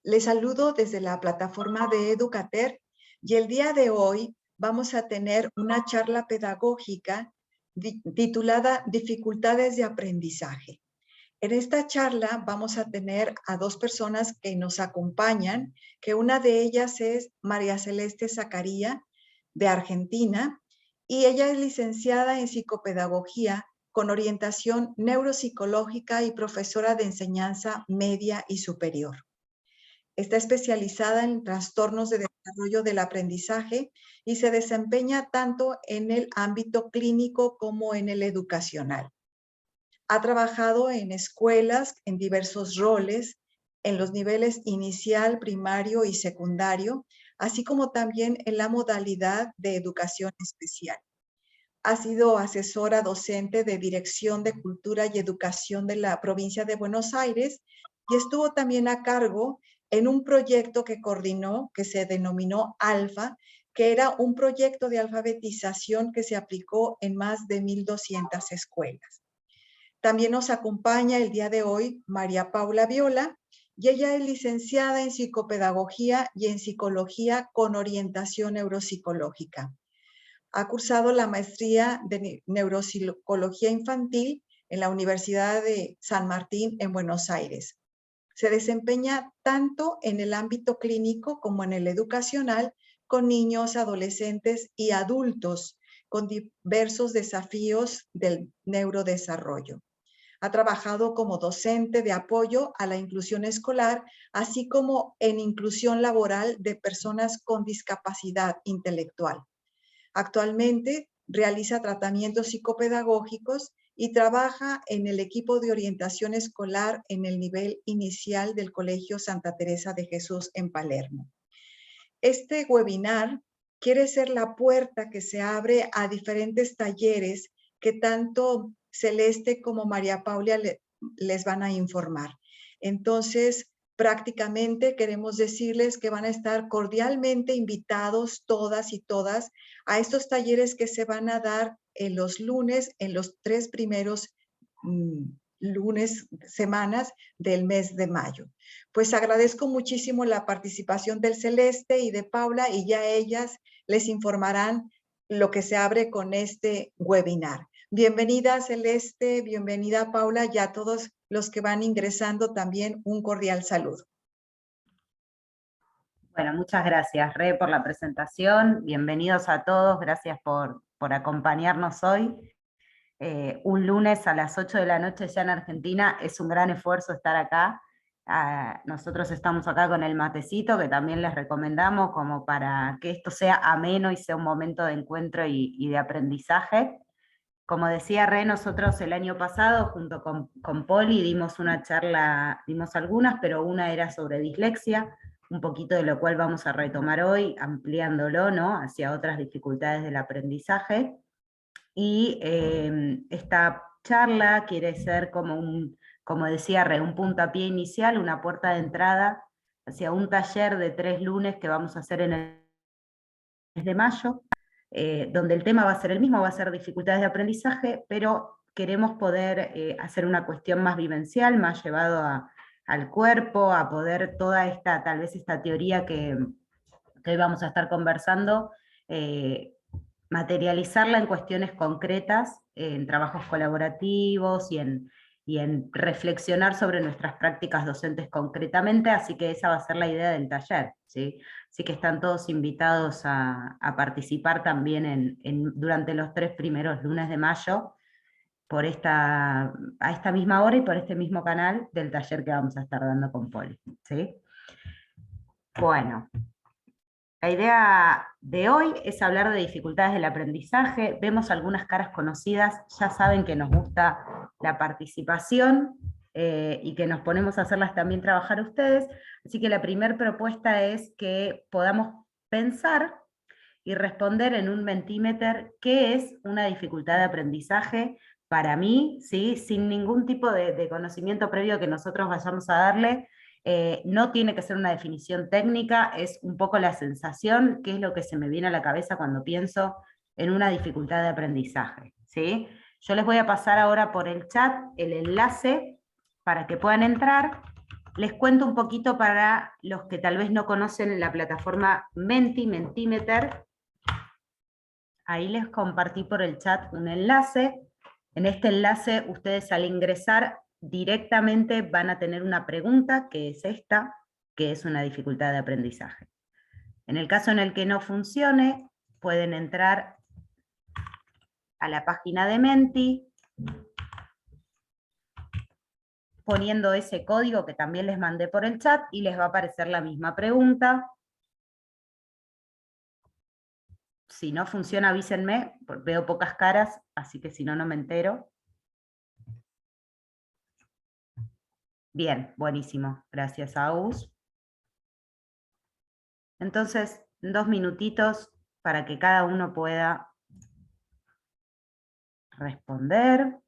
Les saludo desde la plataforma de Educater y el día de hoy vamos a tener una charla pedagógica titulada Dificultades de aprendizaje. En esta charla vamos a tener a dos personas que nos acompañan, que una de ellas es María Celeste Zacaría, de Argentina, y ella es licenciada en psicopedagogía con orientación neuropsicológica y profesora de enseñanza media y superior. Está especializada en trastornos de desarrollo del aprendizaje y se desempeña tanto en el ámbito clínico como en el educacional. Ha trabajado en escuelas en diversos roles, en los niveles inicial, primario y secundario, así como también en la modalidad de educación especial. Ha sido asesora docente de Dirección de Cultura y Educación de la provincia de Buenos Aires y estuvo también a cargo en un proyecto que coordinó, que se denominó ALFA, que era un proyecto de alfabetización que se aplicó en más de 1,200 escuelas. También nos acompaña el día de hoy María Paula Viola, y ella es licenciada en psicopedagogía y en psicología con orientación neuropsicológica. Ha cursado la maestría de neuropsicología infantil en la Universidad de San Martín en Buenos Aires. Se desempeña tanto en el ámbito clínico como en el educacional con niños, adolescentes y adultos con diversos desafíos del neurodesarrollo. Ha trabajado como docente de apoyo a la inclusión escolar, así como en inclusión laboral de personas con discapacidad intelectual. Actualmente realiza tratamientos psicopedagógicos y trabaja en el equipo de orientación escolar en el nivel inicial del Colegio Santa Teresa de Jesús en Palermo. Este webinar quiere ser la puerta que se abre a diferentes talleres que tanto Celeste como María Paula les van a informar. Entonces, prácticamente queremos decirles que van a estar cordialmente invitados todas y todas a estos talleres que se van a dar en los lunes, en los 3 primeros semanas del mes de mayo. Pues agradezco muchísimo la participación del Celeste y de Paula y ya ellas les informarán lo que se abre con este webinar. Bienvenida Celeste, bienvenida Paula y a todos los que van ingresando también un cordial saludo. Bueno, muchas gracias, Re, por la presentación. Bienvenidos a todos, gracias por acompañarnos hoy. Un lunes a las 8 de la noche ya en Argentina, es un gran esfuerzo estar acá. Nosotros estamos acá con el matecito, que también les recomendamos como para que esto sea ameno y sea un momento de encuentro y de aprendizaje. Como decía Re, nosotros el año pasado, junto con Poli, dimos una charla, dimos algunas, pero una era sobre dislexia, un poquito de lo cual vamos a retomar hoy, ampliándolo, ¿no?, hacia otras dificultades del aprendizaje. Y esta charla quiere ser como decía Re, un puntapié inicial, una puerta de entrada hacia un taller de 3 lunes que vamos a hacer en el mes de mayo, donde el tema va a ser el mismo, va a ser dificultades de aprendizaje, pero queremos poder hacer una cuestión más vivencial, más llevado al cuerpo, a poder toda esta, tal vez esta teoría que hoy vamos a estar conversando, materializarla en cuestiones concretas, en trabajos colaborativos y en reflexionar sobre nuestras prácticas docentes concretamente, así que esa va a ser la idea del taller, ¿sí? Así que están todos invitados a participar también durante los 3 primeros lunes de mayo, a esta misma hora y por este mismo canal del taller que vamos a estar dando con Poli, ¿sí? Bueno. La idea de hoy es hablar de dificultades del aprendizaje. Vemos algunas caras conocidas, ya saben que nos gusta la participación y que nos ponemos a hacerlas también trabajar ustedes. Así que la primera propuesta es que podamos pensar y responder en un Mentimeter qué es una dificultad de aprendizaje para mí, ¿sí?, sin ningún tipo de conocimiento previo que nosotros vayamos a darle. No tiene que ser una definición técnica, es un poco la sensación, qué es lo que se me viene a la cabeza cuando pienso en una dificultad de aprendizaje, ¿sí? Yo les voy a pasar ahora por el chat el enlace para que puedan entrar Les cuento un poquito para los que tal vez no conocen la plataforma Mentimeter. Ahí les compartí por el chat un enlace. En este enlace ustedes al ingresar directamente van a tener una pregunta, que es esta, que es una dificultad de aprendizaje. En el caso en el que no funcione, pueden entrar a la página de Menti, poniendo ese código que también les mandé por el chat y les va a aparecer la misma pregunta. Si no funciona, avísenme, veo pocas caras, así que si no, no me entero. Bien, buenísimo, gracias Agus. Entonces, 2 minutitos para que cada uno pueda responder.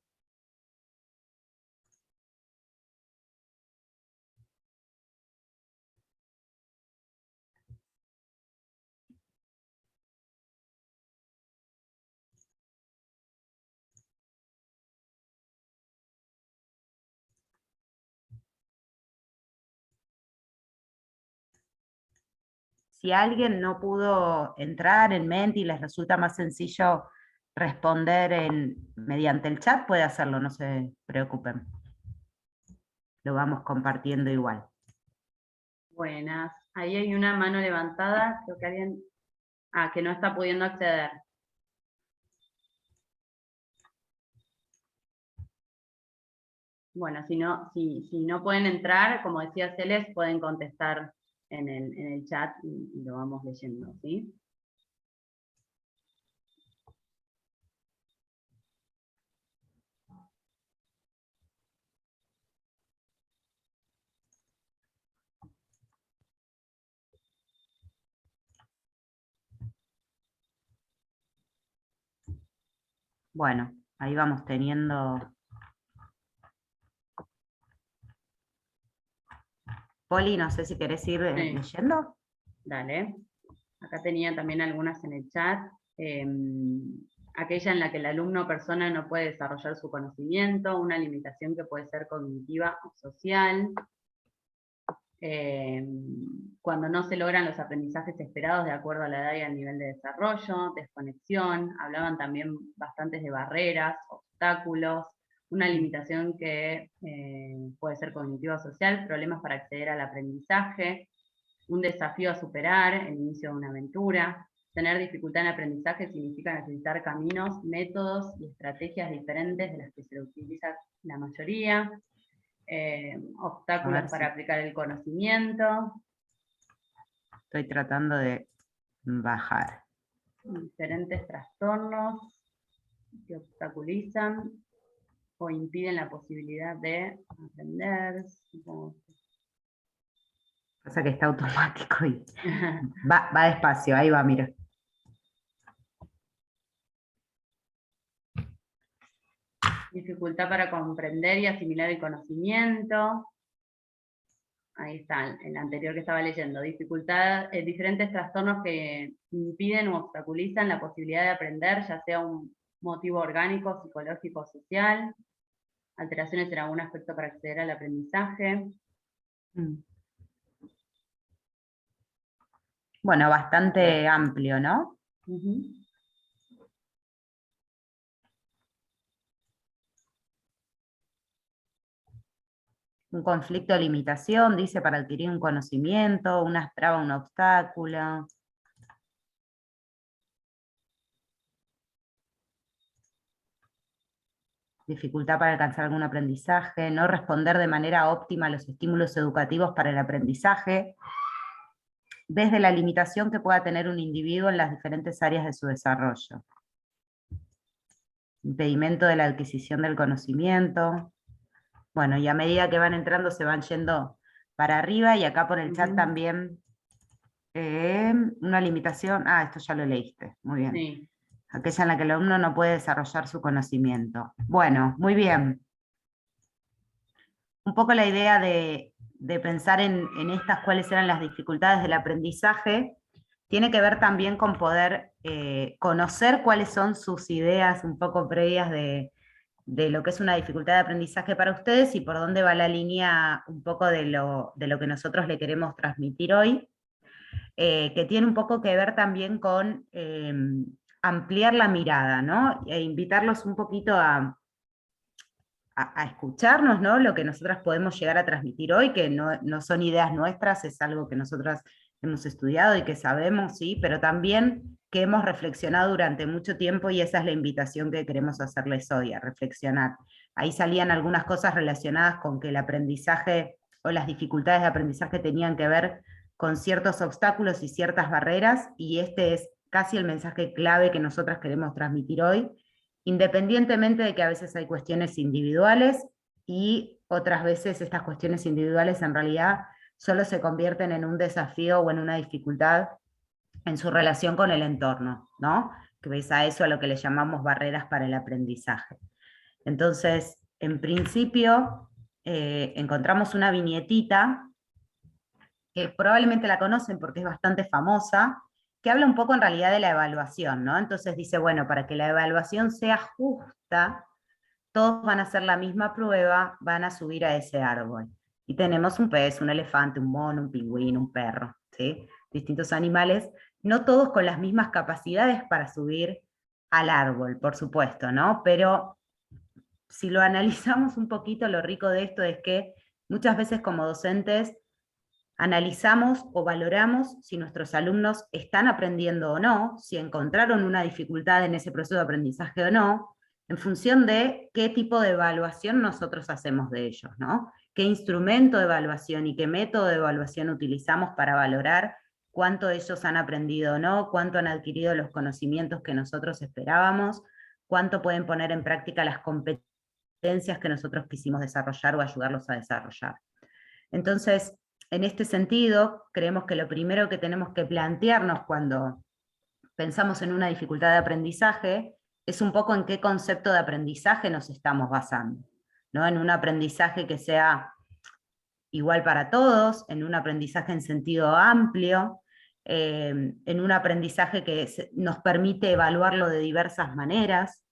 Si alguien no pudo entrar en Menti y les resulta más sencillo responder mediante el chat, puede hacerlo, no se preocupen. Lo vamos compartiendo igual. Buenas. Ahí hay una mano levantada, creo que alguien... que no está pudiendo acceder. Bueno, si no pueden entrar, como decía Celes, pueden contestar en el chat y lo vamos leyendo, ¿sí? Bueno, ahí vamos teniendo... Poli, no sé si querés ir leyendo. Dale. Acá tenía también algunas en el chat. Aquella en la que el alumno o persona no puede desarrollar su conocimiento, una limitación que puede ser cognitiva o social. Cuando no se logran los aprendizajes esperados de acuerdo a la edad y al nivel de desarrollo, desconexión, hablaban también bastantes de barreras, obstáculos, una limitación que puede ser cognitiva o social, problemas para acceder al aprendizaje, un desafío a superar, el inicio de una aventura. Tener dificultad en aprendizaje significa necesitar caminos, métodos y estrategias diferentes de las que se utiliza la mayoría. Obstáculos para aplicar el conocimiento. Estoy tratando de bajar. Diferentes trastornos que obstaculizan o impiden la posibilidad de aprender. Pasa que está automático y va despacio, ahí va, mira. Dificultad para comprender y asimilar el conocimiento. Ahí está, el anterior que estaba leyendo. Diferentes trastornos que impiden o obstaculizan la posibilidad de aprender, ya sea un motivo orgánico, psicológico o social. Alteraciones en algún aspecto para acceder al aprendizaje. Bueno, bastante amplio, ¿no? Un conflicto de limitación, dice, para adquirir un conocimiento, una traba, un obstáculo. Dificultad para alcanzar algún aprendizaje, no responder de manera óptima a los estímulos educativos para el aprendizaje, desde la limitación que pueda tener un individuo en las diferentes áreas de su desarrollo. Impedimento de la adquisición del conocimiento. Bueno, y a medida que van entrando se van yendo para arriba, y acá por el chat también una limitación, esto ya lo leíste, muy bien. Sí. Aquella en la que el alumno no puede desarrollar su conocimiento. Bueno, muy bien. Un poco la idea de pensar en estas cuáles eran las dificultades del aprendizaje, tiene que ver también con poder conocer cuáles son sus ideas un poco previas de de lo que es una dificultad de aprendizaje para ustedes y por dónde va la línea un poco de lo que nosotros le queremos transmitir hoy, que tiene un poco que ver también con ampliar la mirada, ¿no? E invitarlos un poquito a escucharnos, ¿no? Lo que nosotras podemos llegar a transmitir hoy, que no son ideas nuestras, es algo que nosotras hemos estudiado y que sabemos, sí, pero también que hemos reflexionado durante mucho tiempo y esa es la invitación que queremos hacerles hoy, a reflexionar. Ahí salían algunas cosas relacionadas con que el aprendizaje o las dificultades de aprendizaje tenían que ver con ciertos obstáculos y ciertas barreras, y este es casi el mensaje clave que nosotras queremos transmitir hoy, independientemente de que a veces hay cuestiones individuales y otras veces estas cuestiones individuales en realidad solo se convierten en un desafío o en una dificultad en su relación con el entorno, ¿no? Que es a eso a lo que le llamamos barreras para el aprendizaje. Entonces, en principio, encontramos una viñetita, que probablemente la conocen porque es bastante famosa, que habla un poco en realidad de la evaluación, ¿no? Entonces dice, bueno, para que la evaluación sea justa, todos van a hacer la misma prueba, van a subir a ese árbol. Y tenemos un pez, un elefante, un mono, un pingüino, un perro, ¿sí? Distintos animales, no todos con las mismas capacidades para subir al árbol, por supuesto, ¿no? Pero si lo analizamos un poquito, lo rico de esto es que muchas veces como docentes analizamos o valoramos si nuestros alumnos están aprendiendo o no, si encontraron una dificultad en ese proceso de aprendizaje o no, en función de qué tipo de evaluación nosotros hacemos de ellos, ¿no? Qué instrumento de evaluación y qué método de evaluación utilizamos para valorar cuánto ellos han aprendido o no, cuánto han adquirido los conocimientos que nosotros esperábamos, cuánto pueden poner en práctica las competencias que nosotros quisimos desarrollar o ayudarlos a desarrollar. Entonces, en este sentido, creemos que lo primero que tenemos que plantearnos cuando pensamos en una dificultad de aprendizaje es un poco en qué concepto de aprendizaje nos estamos basando, ¿no? En un aprendizaje que sea igual para todos, en un aprendizaje en sentido amplio, en un aprendizaje que nos permite evaluarlo de diversas maneras.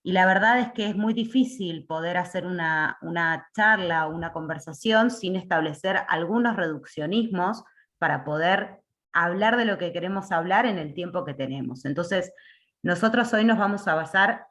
Y la verdad es que es muy difícil poder hacer una charla o una conversación sin establecer algunos reduccionismos para poder hablar de lo que queremos hablar en el tiempo que tenemos. Entonces, nosotros hoy nos vamos a basar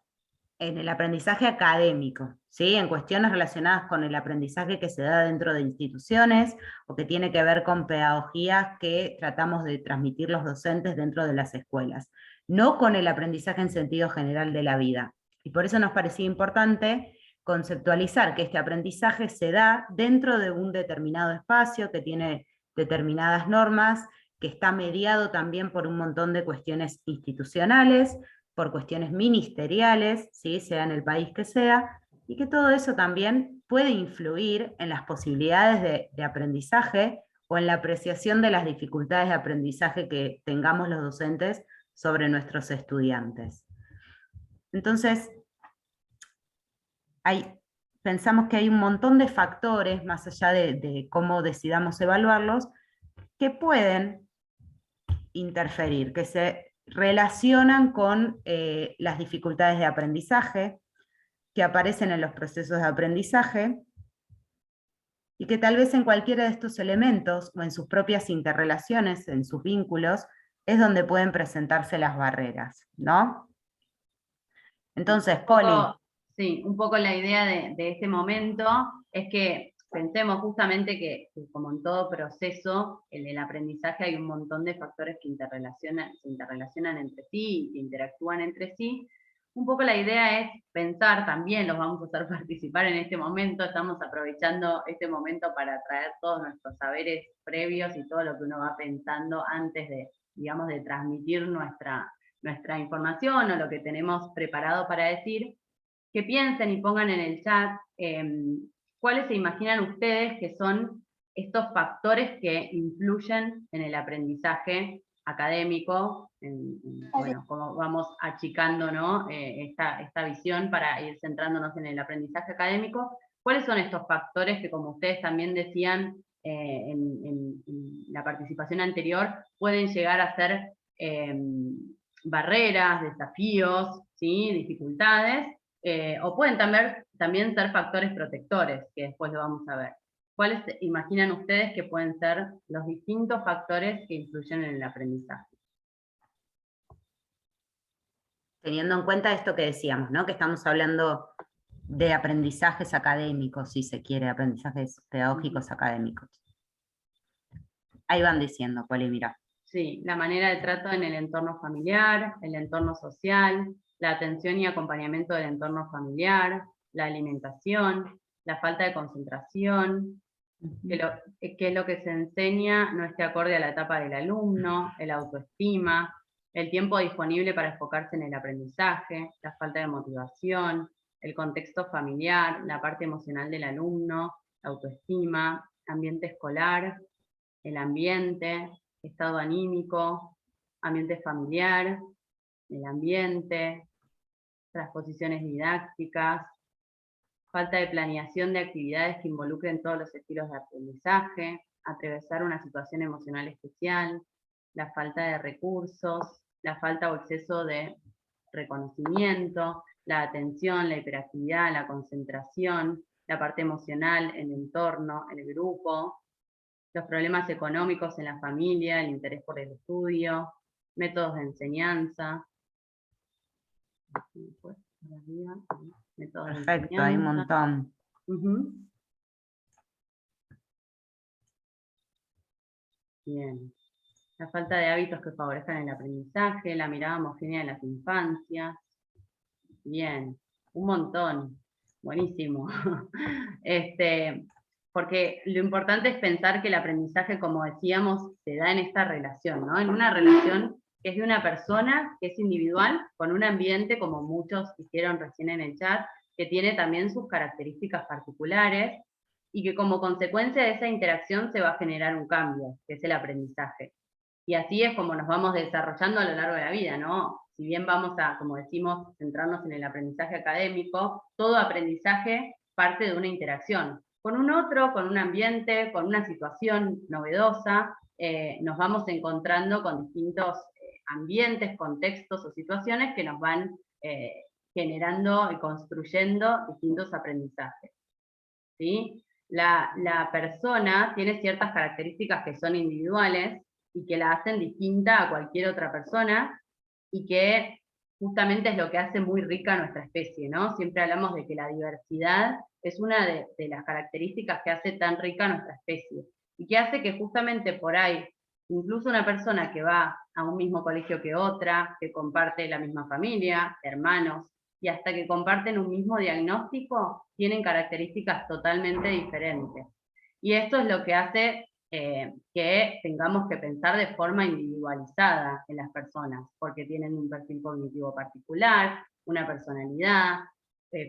en el aprendizaje académico, ¿sí? En cuestiones relacionadas con el aprendizaje que se da dentro de instituciones o que tiene que ver con pedagogías que tratamos de transmitir los docentes dentro de las escuelas, no con el aprendizaje en sentido general de la vida. Y por eso nos parecía importante conceptualizar que este aprendizaje se da dentro de un determinado espacio que tiene determinadas normas, que está mediado también por un montón de cuestiones institucionales, por cuestiones ministeriales, ¿sí? Sea en el país que sea, y que todo eso también puede influir en las posibilidades de aprendizaje o en la apreciación de las dificultades de aprendizaje que tengamos los docentes sobre nuestros estudiantes. Entonces, pensamos que hay un montón de factores, más allá de cómo decidamos evaluarlos, que pueden interferir, que se relacionan con las dificultades de aprendizaje, que aparecen en los procesos de aprendizaje, y que tal vez en cualquiera de estos elementos, o en sus propias interrelaciones, en sus vínculos, es donde pueden presentarse las barreras, ¿no? Entonces, Poli. Sí, un poco la idea de este momento es que pensemos justamente que como en todo proceso, en el aprendizaje hay un montón de factores que se interrelacionan entre sí, que interactúan entre sí. Un poco la idea es pensar, también los vamos a hacer participar en este momento, estamos aprovechando este momento para traer todos nuestros saberes previos y todo lo que uno va pensando antes de, digamos, de transmitir nuestra información o lo que tenemos preparado para decir, que piensen y pongan en el chat cuáles se imaginan ustedes que son estos factores que influyen en el aprendizaje académico, bueno, como vamos achicando, ¿no? esta visión para ir centrándonos en el aprendizaje académico. ¿Cuáles son estos factores que, como ustedes también decían en la participación anterior, pueden llegar a ser barreras, desafíos, ¿sí? Dificultades o pueden también ser factores protectores, que después lo vamos a ver. ¿Cuáles imaginan ustedes que pueden ser los distintos factores que influyen en el aprendizaje? Teniendo en cuenta esto que decíamos, ¿no? Que estamos hablando de aprendizajes académicos, si se quiere, aprendizajes pedagógicos académicos. Ahí van diciendo, Poli, mira. Sí, la manera de trato en el entorno familiar, el entorno social, la atención y acompañamiento del entorno familiar, la alimentación, la falta de concentración, que lo que se enseña no esté acorde a la etapa del alumno, el autoestima, el tiempo disponible para enfocarse en el aprendizaje, la falta de motivación, el contexto familiar, la parte emocional del alumno, la autoestima, ambiente escolar, el ambiente, estado anímico, ambiente familiar, el ambiente, transposiciones didácticas, falta de planeación de actividades que involucren todos los estilos de aprendizaje, atravesar una situación emocional especial, la falta de recursos, la falta o exceso de reconocimiento, la atención, la hiperactividad, la concentración, la parte emocional, el entorno, el grupo, los problemas económicos en la familia, el interés por el estudio, métodos de enseñanza. Perfecto, hay un montón. Bien. La falta de hábitos que favorezcan el aprendizaje, la mirada homogénea de las infancias. Bien, un montón. Buenísimo. Porque lo importante es pensar que el aprendizaje, como decíamos, se da en esta relación, ¿no? En una relación que es de una persona, que es individual, con un ambiente, como muchos hicieron recién en el chat, que tiene también sus características particulares, y que como consecuencia de esa interacción se va a generar un cambio, que es el aprendizaje. Y así es como nos vamos desarrollando a lo largo de la vida, ¿no? Si bien vamos a, como decimos, centrarnos en el aprendizaje académico, todo aprendizaje parte de una interacción con un otro, con un ambiente, con una situación novedosa, nos vamos encontrando con distintos ambientes, contextos o situaciones que nos van generando y construyendo distintos aprendizajes. ¿Sí? La persona tiene ciertas características que son individuales y que la hacen distinta a cualquier otra persona, y que justamente es lo que hace muy rica nuestra especie, ¿no? Siempre hablamos de que la diversidad es una de las características que hace tan rica nuestra especie, y que hace que justamente por ahí, incluso una persona que va a un mismo colegio que otra, que comparte la misma familia, hermanos, y hasta que comparten un mismo diagnóstico, tienen características totalmente diferentes. Y esto es lo que hace que tengamos que pensar de forma individualizada en las personas, porque tienen un perfil cognitivo particular, una personalidad,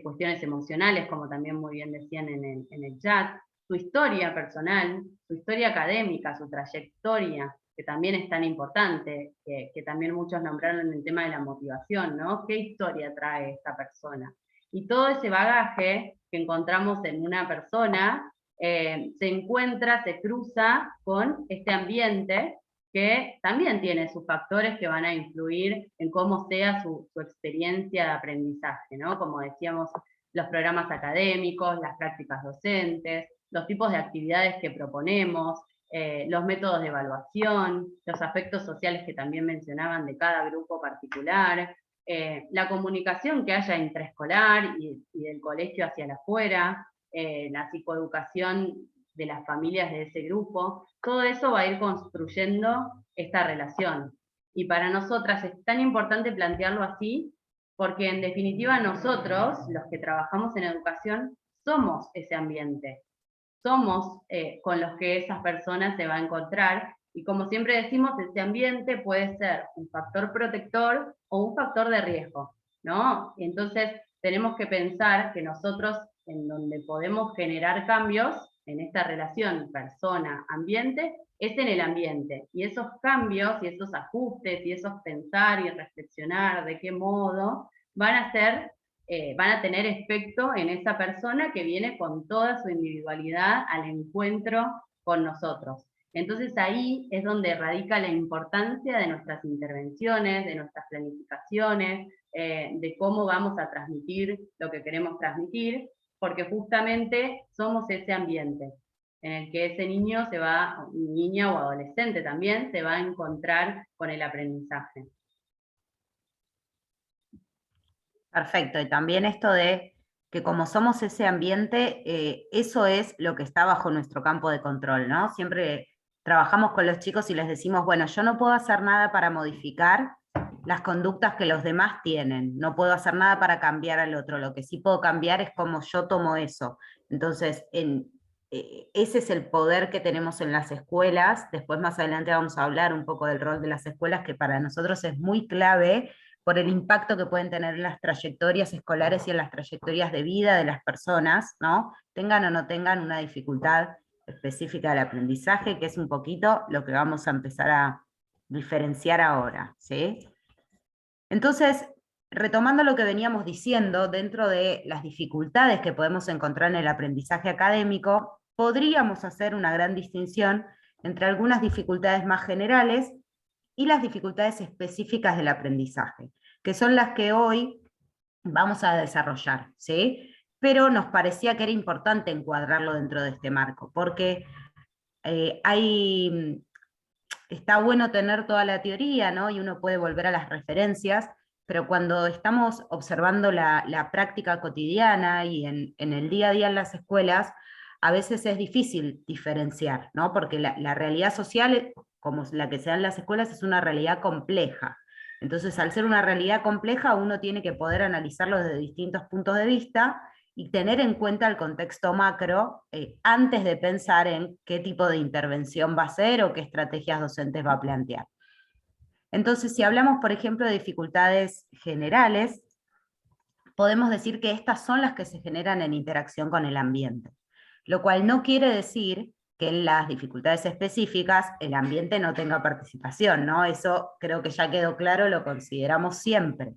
cuestiones emocionales, como también muy bien decían en el chat, su historia personal, su historia académica, su trayectoria, que también es tan importante, que también muchos nombraron en el tema de la motivación, ¿no? ¿Qué historia trae esta persona? Y todo ese bagaje que encontramos en una persona se encuentra, se cruza con este ambiente que también tiene sus factores que van a influir en cómo sea su experiencia de aprendizaje, ¿no? Como decíamos, los programas académicos, las prácticas docentes, los tipos de actividades que proponemos, los métodos de evaluación, los aspectos sociales que también mencionaban de cada grupo particular, la comunicación que haya intraescolar y del colegio hacia el afuera, la psicoeducación de las familias de ese grupo, todo eso va a ir construyendo esta relación. Y para nosotras es tan importante plantearlo así, porque en definitiva nosotros, los que trabajamos en educación, somos ese ambiente, somos con los que esas personas se va a encontrar, y como siempre decimos, ese ambiente puede ser un factor protector o un factor de riesgo, ¿no? Entonces tenemos que pensar que nosotros, en donde podemos generar cambios en esta relación persona-ambiente, es en el ambiente, y esos cambios y esos ajustes y esos pensar y reflexionar de qué modo van a tener efecto en esa persona que viene con toda su individualidad al encuentro con nosotros. Entonces ahí es donde radica la importancia de nuestras intervenciones, de nuestras planificaciones, de cómo vamos a transmitir lo que queremos transmitir, porque justamente somos ese ambiente en el que ese niño se va, niña o adolescente también, se va a encontrar con el aprendizaje. Perfecto, y también esto de que como somos ese ambiente, eso es lo que está bajo nuestro campo de control, ¿no? Siempre trabajamos con los chicos y les decimos, bueno, yo no puedo hacer nada para modificar las conductas que los demás tienen, no puedo hacer nada para cambiar al otro, lo que sí puedo cambiar es cómo yo tomo eso. Entonces, ese es el poder que tenemos en las escuelas. Después más adelante vamos a hablar un poco del rol de las escuelas, que para nosotros es muy clave por el impacto que pueden tener en las trayectorias escolares y en las trayectorias de vida de las personas, ¿no? Tengan o no tengan una dificultad específica del aprendizaje, que es un poquito lo que vamos a empezar a diferenciar ahora, ¿sí? Entonces, retomando lo que veníamos diciendo, dentro de las dificultades que podemos encontrar en el aprendizaje académico, podríamos hacer una gran distinción entre algunas dificultades más generales y las dificultades específicas del aprendizaje, que son las que hoy vamos a desarrollar, ¿sí? Pero nos parecía que era importante encuadrarlo dentro de este marco, porque está bueno tener toda la teoría, ¿no? Y uno puede volver a las referencias, pero cuando estamos observando la práctica cotidiana y en el día a día en las escuelas, a veces es difícil diferenciar, ¿no? Porque la realidad social, como la que se da en las escuelas, es una realidad compleja. Entonces, al ser una realidad compleja, uno tiene que poder analizarlo desde distintos puntos de vista y tener en cuenta el contexto macro antes de pensar en qué tipo de intervención va a ser o qué estrategias docentes va a plantear. Entonces, si hablamos, por ejemplo, de dificultades generales, podemos decir que estas son las que se generan en interacción con el ambiente, lo cual no quiere decir que en las dificultades específicas el ambiente no tenga participación, ¿no? Eso creo que ya quedó claro, lo consideramos siempre.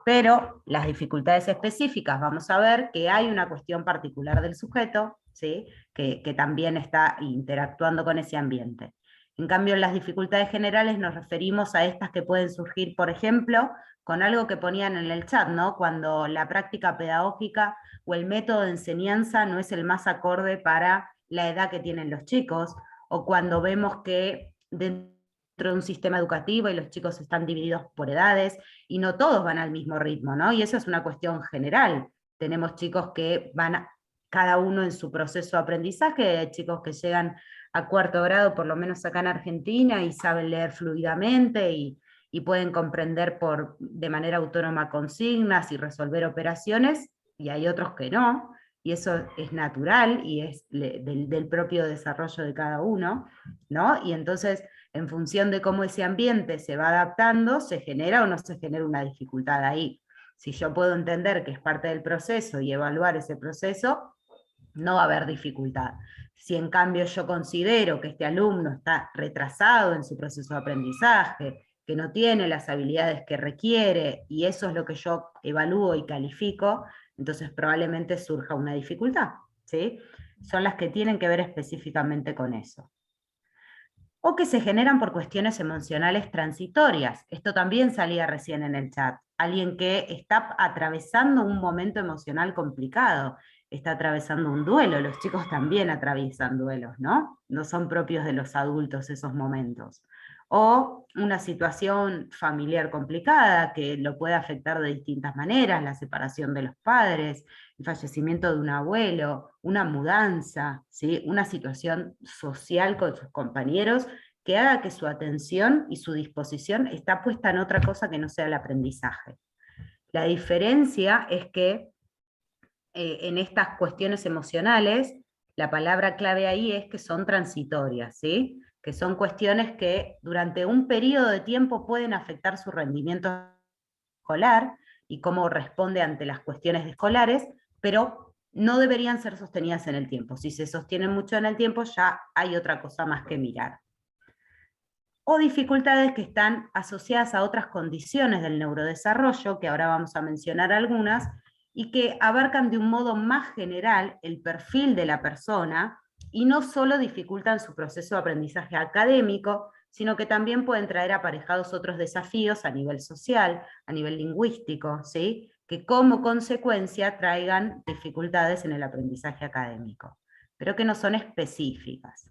Pero las dificultades específicas, vamos a ver que hay una cuestión particular del sujeto, ¿sí? que también está interactuando con ese ambiente. En cambio, en las dificultades generales nos referimos a estas que pueden surgir, por ejemplo, con algo que ponían en el chat, ¿no? Cuando la práctica pedagógica o el método de enseñanza no es el más acorde para la edad que tienen los chicos, o cuando vemos que dentro de un sistema educativo y los chicos están divididos por edades y no todos van al mismo ritmo, ¿no? Y eso es una cuestión general. Tenemos chicos que van cada uno en su proceso de aprendizaje, chicos que llegan a 4º grado, por lo menos acá en Argentina, y saben leer fluidamente y pueden comprender de manera autónoma consignas y resolver operaciones, y hay otros que no, y eso es natural y es del propio desarrollo de cada uno, ¿no? Y entonces, en función de cómo ese ambiente se va adaptando, se genera o no se genera una dificultad ahí. Si yo puedo entender que es parte del proceso y evaluar ese proceso, no va a haber dificultad. Si en cambio yo considero que este alumno está retrasado en su proceso de aprendizaje, que no tiene las habilidades que requiere, y eso es lo que yo evalúo y califico, entonces probablemente surja una dificultad, ¿sí? Son las que tienen que ver específicamente con eso. O que se generan por cuestiones emocionales transitorias. Esto también salía recién en el chat. Alguien que está atravesando un momento emocional complicado, está atravesando un duelo. Los chicos también atraviesan duelos, ¿no? No son propios de los adultos esos momentos. O una situación familiar complicada que lo puede afectar de distintas maneras, la separación de los padres, el fallecimiento de un abuelo, una mudanza, ¿sí? Una situación social con sus compañeros que haga que su atención y su disposición está puesta en otra cosa que no sea el aprendizaje. La diferencia es que en estas cuestiones emocionales, la palabra clave ahí es que son transitorias, ¿sí? Que son cuestiones que durante un periodo de tiempo pueden afectar su rendimiento escolar y cómo responde ante las cuestiones escolares, pero no deberían ser sostenidas en el tiempo. Si se sostienen mucho en el tiempo, ya hay otra cosa más que mirar. O dificultades que están asociadas a otras condiciones del neurodesarrollo, que ahora vamos a mencionar algunas, y que abarcan de un modo más general el perfil de la persona y no solo dificultan su proceso de aprendizaje académico, sino que también pueden traer aparejados otros desafíos a nivel social, a nivel lingüístico, ¿sí? Que como consecuencia traigan dificultades en el aprendizaje académico, pero que no son específicas.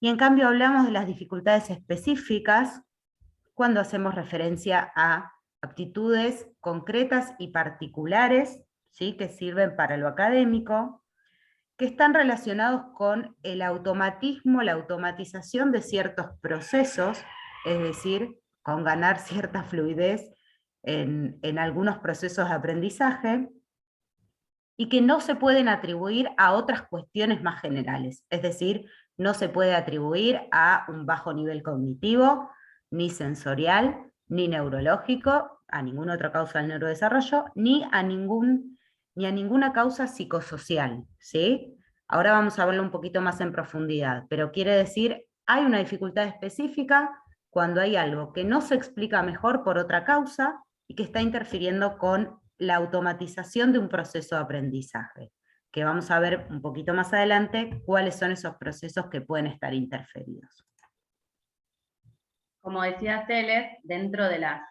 Y en cambio hablamos de las dificultades específicas cuando hacemos referencia a aptitudes concretas y particulares, ¿sí? Que sirven para lo académico, que están relacionados con el automatismo, la automatización de ciertos procesos, es decir, con ganar cierta fluidez en algunos procesos de aprendizaje, y que no se pueden atribuir a otras cuestiones más generales, es decir, no se puede atribuir a un bajo nivel cognitivo, ni sensorial, ni neurológico, a ninguna otra causa del neurodesarrollo, ni a ninguna causa psicosocial, ¿sí? Ahora vamos a verlo un poquito más en profundidad, pero quiere decir, hay una dificultad específica cuando hay algo que no se explica mejor por otra causa y que está interfiriendo con la automatización de un proceso de aprendizaje, que vamos a ver un poquito más adelante cuáles son esos procesos que pueden estar interferidos. Como decía Celes, dentro de las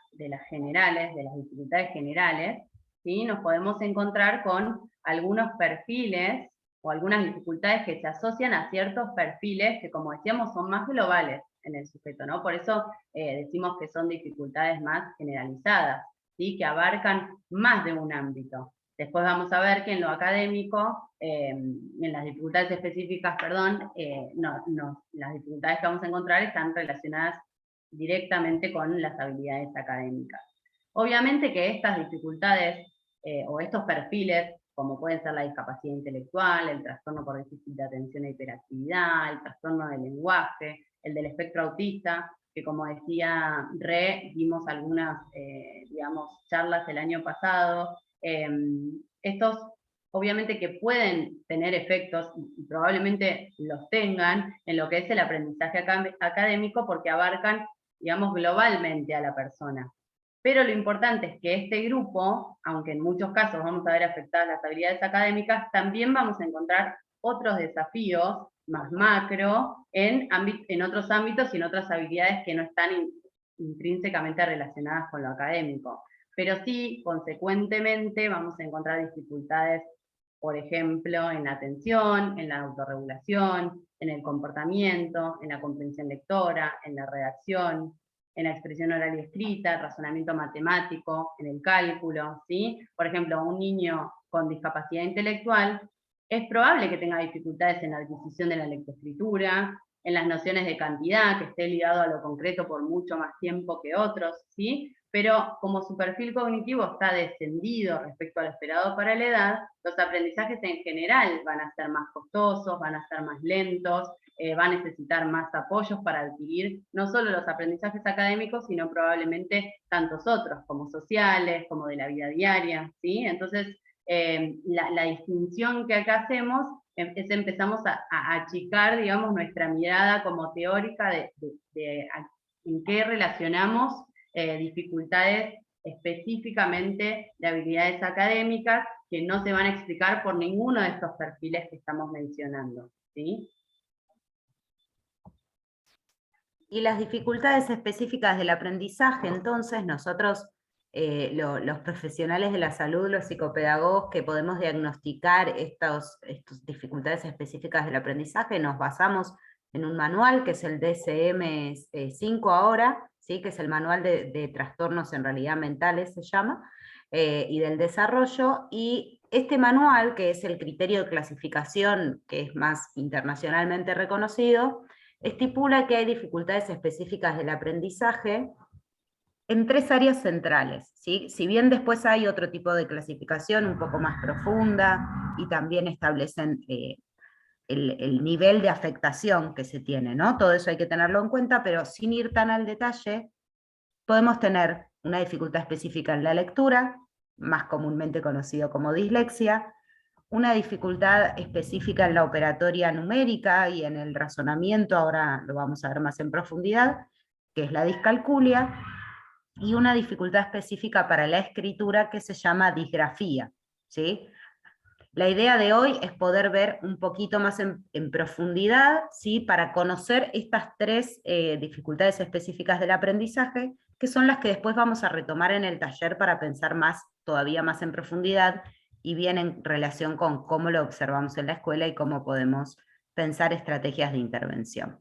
generales, de las dificultades generales, ¿sí? Nos podemos encontrar con algunos perfiles o algunas dificultades que se asocian a ciertos perfiles que, como decíamos, son más globales en el sujeto, ¿no? Por eso decimos que son dificultades más generalizadas, ¿sí? Que abarcan más de un ámbito. Después vamos a ver que en lo académico, en las dificultades específicas, perdón, las dificultades que vamos a encontrar están relacionadas directamente con las habilidades académicas. Obviamente que estas dificultades o estos perfiles, como pueden ser la discapacidad intelectual, el trastorno por déficit de atención e hiperactividad, el trastorno del lenguaje, el del espectro autista, que como decía dimos algunas, digamos, charlas el año pasado, estos obviamente que pueden tener efectos, y probablemente los tengan, en lo que es el aprendizaje académico, porque abarcan, digamos, globalmente a la persona. Pero lo importante es que este grupo, aunque en muchos casos vamos a ver afectadas las habilidades académicas, también vamos a encontrar otros desafíos más macro en otros ámbitos y en otras habilidades que no están intrínsecamente relacionadas con lo académico. Pero sí, consecuentemente, vamos a encontrar dificultades, por ejemplo, en la atención, en la autorregulación, en el comportamiento, en la comprensión lectora, en la redacción, en la expresión oral y escrita, el razonamiento matemático, en el cálculo, ¿sí? Por ejemplo, un niño con discapacidad intelectual es probable que tenga dificultades en la adquisición de la lectoescritura, en las nociones de cantidad, que esté ligado a lo concreto por mucho más tiempo que otros, ¿sí? Pero como su perfil cognitivo está descendido respecto a lo esperado para la edad, los aprendizajes en general van a ser más costosos, van a ser más lentos, va a necesitar más apoyos para adquirir no solo los aprendizajes académicos, sino probablemente tantos otros, como sociales, como de la vida diaria, ¿sí? Entonces, la distinción que acá hacemos es empezamos a achicar, digamos, nuestra mirada como teórica de en qué relacionamos dificultades específicamente de habilidades académicas que no se van a explicar por ninguno de estos perfiles que estamos mencionando, ¿sí? Y las dificultades específicas del aprendizaje, entonces nosotros, los profesionales de la salud, los psicopedagogos que podemos diagnosticar estas dificultades específicas del aprendizaje, nos basamos en un manual que es el DSM-5 ahora, ¿sí? Que es el manual de trastornos en realidad mentales se llama, y del desarrollo, y este manual, que es el criterio de clasificación que es más internacionalmente reconocido, estipula que hay dificultades específicas del aprendizaje en 3 áreas centrales, ¿sí? Si bien después hay otro tipo de clasificación un poco más profunda y también establecen el nivel de afectación que se tiene, ¿no? Todo eso hay que tenerlo en cuenta, pero sin ir tan al detalle, podemos tener una dificultad específica en la lectura, más comúnmente conocido como dislexia, una dificultad específica en la operatoria numérica y en el razonamiento, ahora lo vamos a ver más en profundidad, que es la discalculia, y una dificultad específica para la escritura que se llama disgrafía, ¿sí? La idea de hoy es poder ver un poquito más en profundidad, ¿sí? Para conocer estas 3 dificultades específicas del aprendizaje, que son las que después vamos a retomar en el taller para pensar todavía más en profundidad, y bien en relación con cómo lo observamos en la escuela y cómo podemos pensar estrategias de intervención.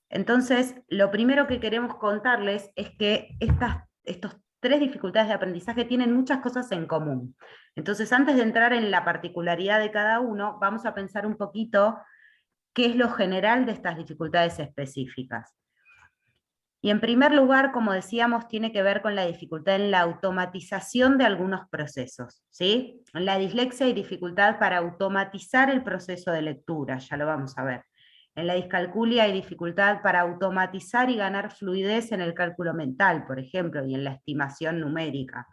Entonces, lo primero que queremos contarles es que estos 3 dificultades de aprendizaje tienen muchas cosas en común. Entonces, antes de entrar en la particularidad de cada uno, vamos a pensar un poquito qué es lo general de estas dificultades específicas. Y en primer lugar, como decíamos, tiene que ver con la dificultad en la automatización de algunos procesos, ¿sí? En la dislexia hay dificultad para automatizar el proceso de lectura, ya lo vamos a ver. En la discalculia hay dificultad para automatizar y ganar fluidez en el cálculo mental, por ejemplo, y en la estimación numérica.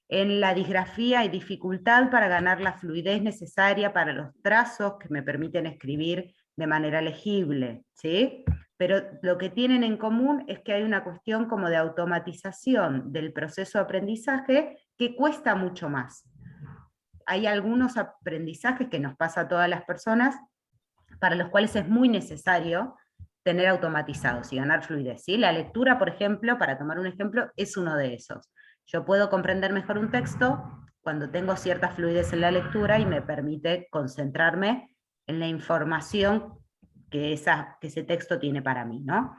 En la disgrafía hay dificultad para ganar la fluidez necesaria para los trazos que me permiten escribir de manera legible, ¿sí? Pero lo que tienen en común es que hay una cuestión como de automatización del proceso de aprendizaje que cuesta mucho más. Hay algunos aprendizajes que nos pasa a todas las personas para los cuales es muy necesario tener automatizados y ganar fluidez, ¿sí? La lectura, por ejemplo, para tomar un ejemplo, es uno de esos. Yo puedo comprender mejor un texto cuando tengo cierta fluidez en la lectura y me permite concentrarme en la información que ese texto tiene para mí, ¿no?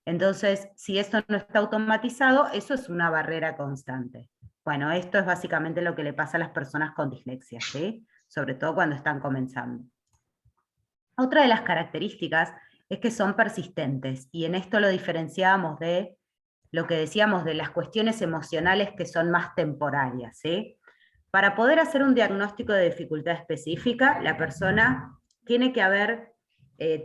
Entonces, si esto no está automatizado, eso es una barrera constante. Bueno, esto es básicamente lo que le pasa a las personas con dislexia, ¿sí? Sobre todo cuando están comenzando. Otra de las características es que son persistentes, y en esto lo diferenciábamos de lo que decíamos de las cuestiones emocionales que son más temporarias, ¿sí? Para poder hacer un diagnóstico de dificultad específica, la persona tiene que haber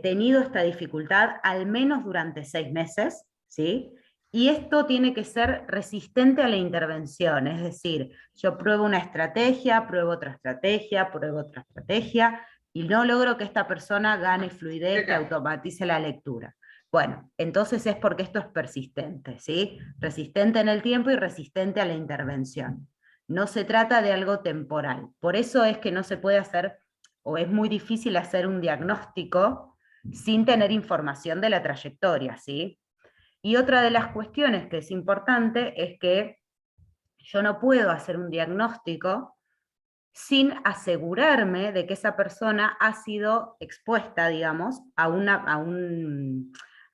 tenido esta dificultad al menos durante 6 meses, ¿sí? Y esto tiene que ser resistente a la intervención, es decir, yo pruebo una estrategia, pruebo otra estrategia, pruebo otra estrategia, y no logro que esta persona gane fluidez, que automatice la lectura. Bueno, entonces es porque esto es persistente, ¿sí? Resistente en el tiempo y resistente a la intervención. No se trata de algo temporal. Por eso es que no se puede hacer, o es muy difícil hacer un diagnóstico sin tener información de la trayectoria, ¿sí? Y otra de las cuestiones que es importante es que yo no puedo hacer un diagnóstico sin asegurarme de que esa persona ha sido expuesta, digamos, a una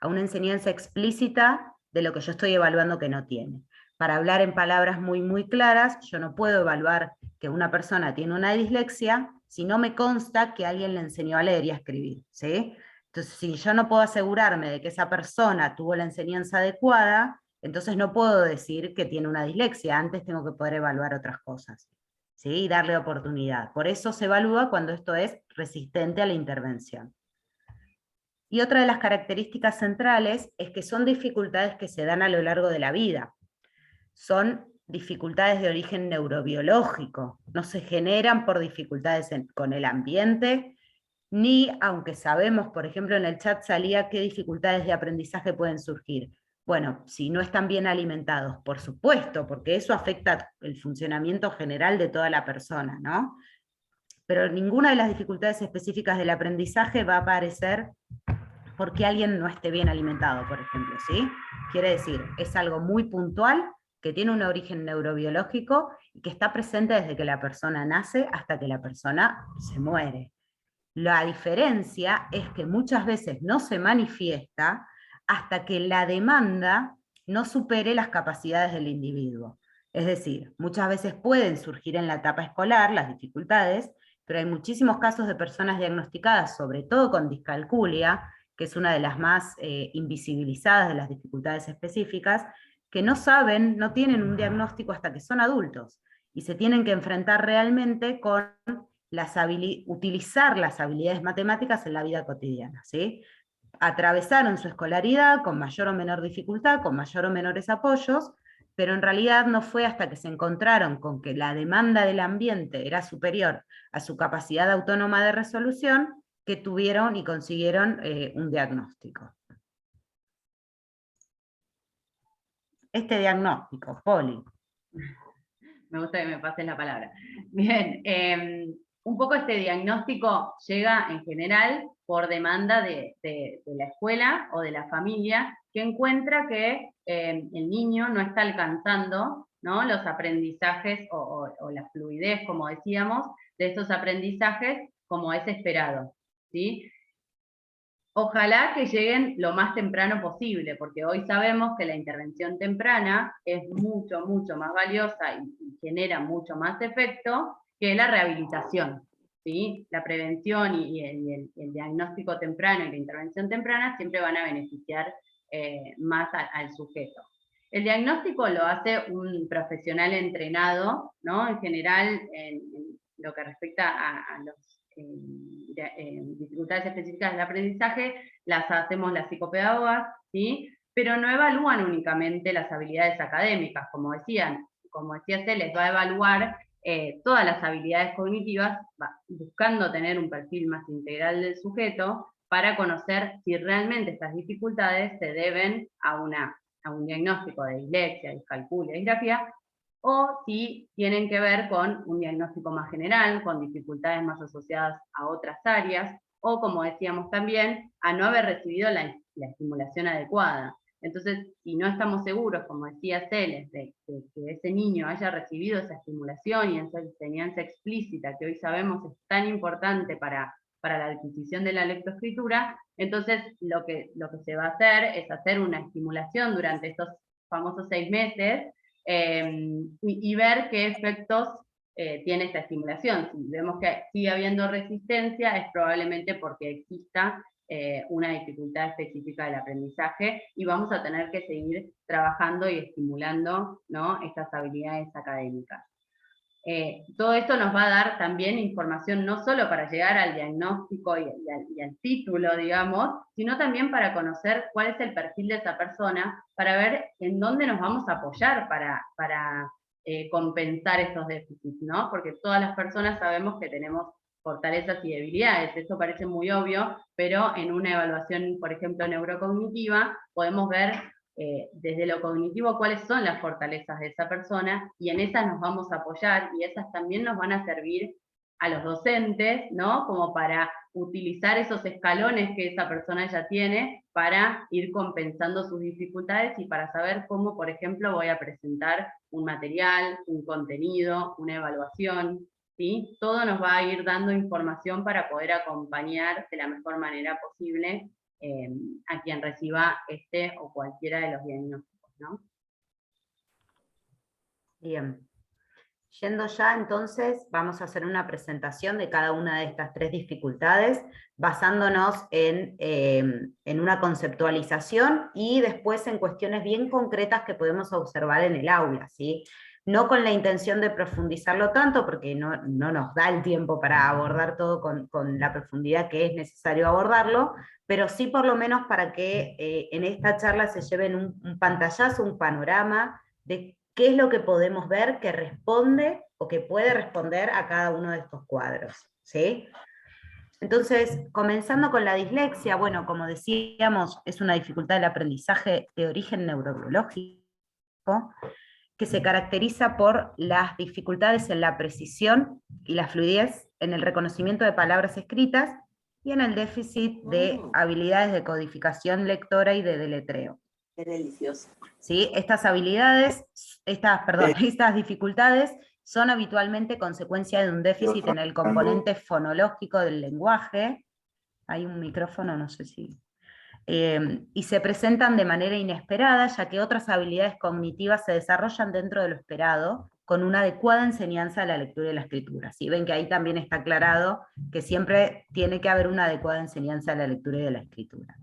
enseñanza explícita de lo que yo estoy evaluando que no tiene. Para hablar en palabras muy, muy claras, yo no puedo evaluar que una persona tiene una dislexia si no me consta que alguien le enseñó a leer y a escribir, ¿sí? Entonces, si yo no puedo asegurarme de que esa persona tuvo la enseñanza adecuada, entonces no puedo decir que tiene una dislexia, antes tengo que poder evaluar otras cosas, ¿sí? Y darle oportunidad. Por eso se evalúa cuando esto es resistente a la intervención. Y otra de las características centrales es que son dificultades que se dan a lo largo de la vida. Son dificultades de origen neurobiológico, no se generan por dificultades con el ambiente, ni aunque sabemos, por ejemplo, en el chat salía qué dificultades de aprendizaje pueden surgir. Bueno, si no están bien alimentados, por supuesto, porque eso afecta el funcionamiento general de toda la persona, ¿no? Pero ninguna de las dificultades específicas del aprendizaje va a aparecer porque alguien no esté bien alimentado, por ejemplo, ¿sí? Quiere decir, es algo muy puntual, que tiene un origen neurobiológico y que está presente desde que la persona nace hasta que la persona se muere. La diferencia es que muchas veces no se manifiesta hasta que la demanda no supere las capacidades del individuo. Es decir, muchas veces pueden surgir en la etapa escolar las dificultades, pero hay muchísimos casos de personas diagnosticadas, sobre todo con discalculia, que es una de las más invisibilizadas de las dificultades específicas, que no saben, no tienen un diagnóstico hasta que son adultos, y se tienen que enfrentar realmente con utilizar las habilidades matemáticas en la vida cotidiana, ¿sí? Atravesaron su escolaridad con mayor o menor dificultad, con mayor o menores apoyos, pero en realidad no fue hasta que se encontraron con que la demanda del ambiente era superior a su capacidad autónoma de resolución que tuvieron y consiguieron un diagnóstico. Este diagnóstico, Poli. Me gusta que me pases la palabra. Bien, un poco este diagnóstico llega en general por demanda de la escuela o de la familia, que encuentra que el niño no está alcanzando, ¿no?, los aprendizajes o la fluidez, como decíamos, de estos aprendizajes como es esperado, ¿sí? Ojalá que lleguen lo más temprano posible, porque hoy sabemos que la intervención temprana es mucho, mucho más valiosa y genera mucho más efecto que la rehabilitación, ¿sí? La prevención y el diagnóstico temprano y la intervención temprana siempre van a beneficiar más al sujeto. El diagnóstico lo hace un profesional entrenado, ¿no? En general, en lo que respecta a los dificultades específicas del aprendizaje, las hacemos las psicopedagogas, ¿sí? Pero no evalúan únicamente las habilidades académicas, como decía, se les va a evaluar todas las habilidades cognitivas, buscando tener un perfil más integral del sujeto, para conocer si realmente estas dificultades se deben a un diagnóstico de dislexia, discalculia, disgrafía, o si tienen que ver con un diagnóstico más general, con dificultades más asociadas a otras áreas, o como decíamos también, a no haber recibido la estimulación adecuada. Entonces, si no estamos seguros, como decía Celes, de que ese niño haya recibido esa estimulación y esa enseñanza explícita, que hoy sabemos es tan importante para la adquisición de la lectoescritura, entonces lo que se va a hacer es hacer una estimulación durante estos famosos 6 meses, y ver qué efectos tiene esta estimulación. Si vemos que sigue habiendo resistencia, es probablemente porque exista una dificultad específica del aprendizaje, y vamos a tener que seguir trabajando y estimulando, ¿no?, estas habilidades académicas. Todo esto nos va a dar también información no solo para llegar al diagnóstico y al título, digamos, sino también para conocer cuál es el perfil de esa persona, para ver en dónde nos vamos a apoyar para compensar estos déficits, ¿no? Porque todas las personas sabemos que tenemos fortalezas y debilidades, eso parece muy obvio, pero en una evaluación, por ejemplo, neurocognitiva, podemos ver desde lo cognitivo cuáles son las fortalezas de esa persona, y en esas nos vamos a apoyar, y esas también nos van a servir a los docentes, ¿no?, como para utilizar esos escalones que esa persona ya tiene para ir compensando sus dificultades y para saber cómo, por ejemplo, voy a presentar un material, un contenido, una evaluación, ¿sí? Todo nos va a ir dando información para poder acompañar de la mejor manera posible a quien reciba este o cualquiera de los diagnósticos, ¿no? Bien. Yendo ya, entonces, vamos a hacer una presentación de cada una de estas 3 dificultades, basándonos en una conceptualización y después en cuestiones bien concretas que podemos observar en el aula, ¿sí? No con la intención de profundizarlo tanto, porque no nos da el tiempo para abordar todo con la profundidad que es necesario abordarlo, pero sí por lo menos para que en esta charla se lleven un pantallazo, un panorama de qué es lo que podemos ver que responde o que puede responder a cada uno de estos cuadros, ¿sí? Entonces, comenzando con la dislexia, bueno, como decíamos, es una dificultad del aprendizaje de origen neurobiológico, que se caracteriza por las dificultades en la precisión y la fluidez en el reconocimiento de palabras escritas y en el déficit de habilidades de codificación lectora y de deletreo. Es delicioso. ¿Sí? Estas dificultades son habitualmente consecuencia de un déficit en el componente fonológico del lenguaje. Hay un micrófono, no sé si... y se presentan de manera inesperada, ya que otras habilidades cognitivas se desarrollan dentro de lo esperado, con una adecuada enseñanza de la lectura y la escritura. ¿Sí? Ven que ahí también está aclarado que siempre tiene que haber una adecuada enseñanza de la lectura y de la escritura.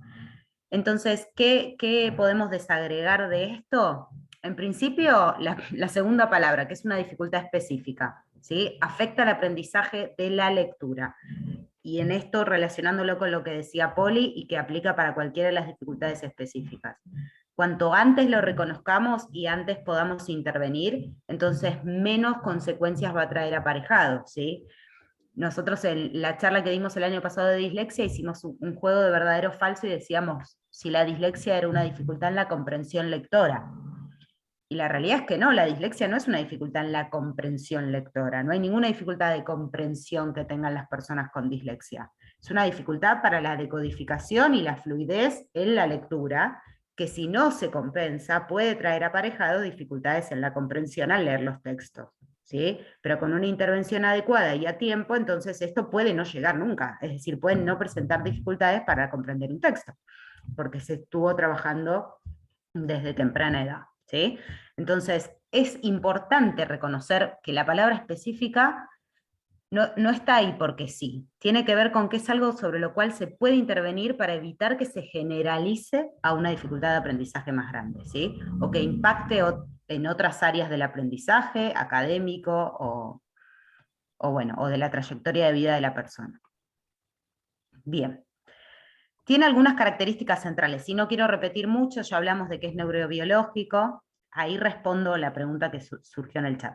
Entonces, ¿qué podemos desagregar de esto? En principio, la segunda palabra, que es una dificultad específica, ¿sí? Afecta el aprendizaje de la lectura. Y en esto relacionándolo con lo que decía Poli y que aplica para cualquiera de las dificultades específicas. Cuanto antes lo reconozcamos y antes podamos intervenir, entonces menos consecuencias va a traer aparejado, ¿sí? Nosotros en la charla que dimos el año pasado de dislexia hicimos un juego de verdadero o falso y decíamos si la dislexia era una dificultad en la comprensión lectora. Y la realidad es que no, la dislexia no es una dificultad en la comprensión lectora, no hay ninguna dificultad de comprensión que tengan las personas con dislexia. Es una dificultad para la decodificación y la fluidez en la lectura, que si no se compensa puede traer aparejado dificultades en la comprensión al leer los textos, ¿sí? Pero con una intervención adecuada y a tiempo, entonces esto puede no llegar nunca, es decir, pueden no presentar dificultades para comprender un texto, porque se estuvo trabajando desde temprana edad, ¿sí? Entonces, es importante reconocer que la palabra específica no está ahí porque sí. Tiene que ver con que es algo sobre lo cual se puede intervenir para evitar que se generalice a una dificultad de aprendizaje más grande, ¿sí? O que impacte en otras áreas del aprendizaje, académico o de la trayectoria de vida de la persona. Bien. Tiene algunas características centrales. Si no quiero repetir mucho, ya hablamos de que es neurobiológico. Ahí respondo la pregunta que surgió en el chat.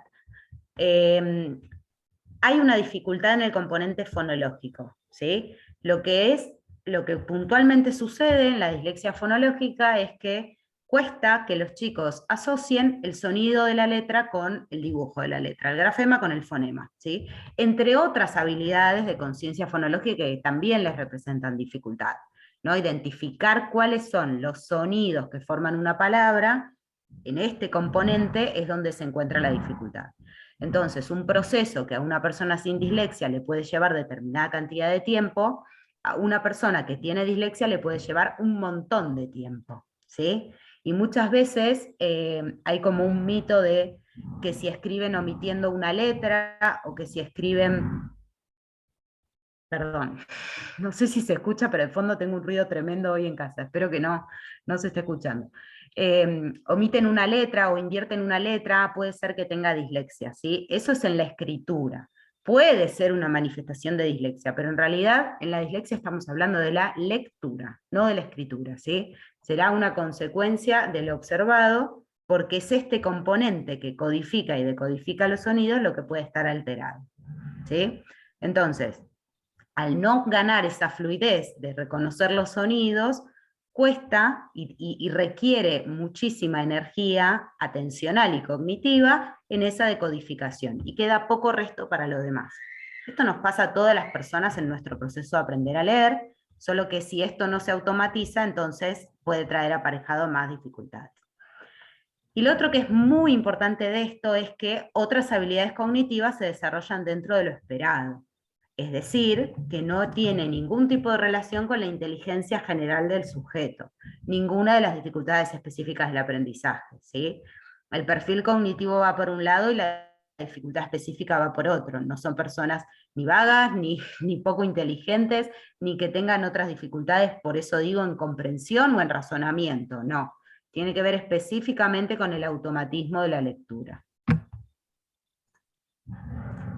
Hay una dificultad en el componente fonológico, ¿sí? Lo que puntualmente sucede en la dislexia fonológica es que cuesta que los chicos asocien el sonido de la letra con el dibujo de la letra, el grafema con el fonema, ¿sí? Entre otras habilidades de conciencia fonológica que también les representan dificultad, ¿no? Identificar cuáles son los sonidos que forman una palabra, en este componente es donde se encuentra la dificultad. Entonces, un proceso que a una persona sin dislexia le puede llevar determinada cantidad de tiempo, a una persona que tiene dislexia le puede llevar un montón de tiempo, ¿sí? Y muchas veces hay como un mito de que si escriben omitiendo una letra, o que si escriben... Perdón, no sé si se escucha, pero de fondo tengo un ruido tremendo hoy en casa, espero que no se esté escuchando. Omiten una letra o invierten una letra, puede ser que tenga dislexia, ¿sí? Eso es en la escritura. Puede ser una manifestación de dislexia, pero en realidad en la dislexia estamos hablando de la lectura, no de la escritura, ¿sí? Será una consecuencia de lo observado, porque es este componente que codifica y decodifica los sonidos lo que puede estar alterado, ¿sí? Entonces, al no ganar esa fluidez de reconocer los sonidos, cuesta y requiere muchísima energía atencional y cognitiva en esa decodificación, y queda poco resto para lo demás. Esto nos pasa a todas las personas en nuestro proceso de aprender a leer, solo que si esto no se automatiza, entonces puede traer aparejado más dificultades. Y lo otro que es muy importante de esto es que otras habilidades cognitivas se desarrollan dentro de lo esperado. Es decir, que no tiene ningún tipo de relación con la inteligencia general del sujeto, ninguna de las dificultades específicas del aprendizaje, ¿sí? El perfil cognitivo va por un lado y la dificultad específica va por otro. No son personas ni vagas, ni poco inteligentes, ni que tengan otras dificultades, por eso digo, en comprensión o en razonamiento, no. Tiene que ver específicamente con el automatismo de la lectura.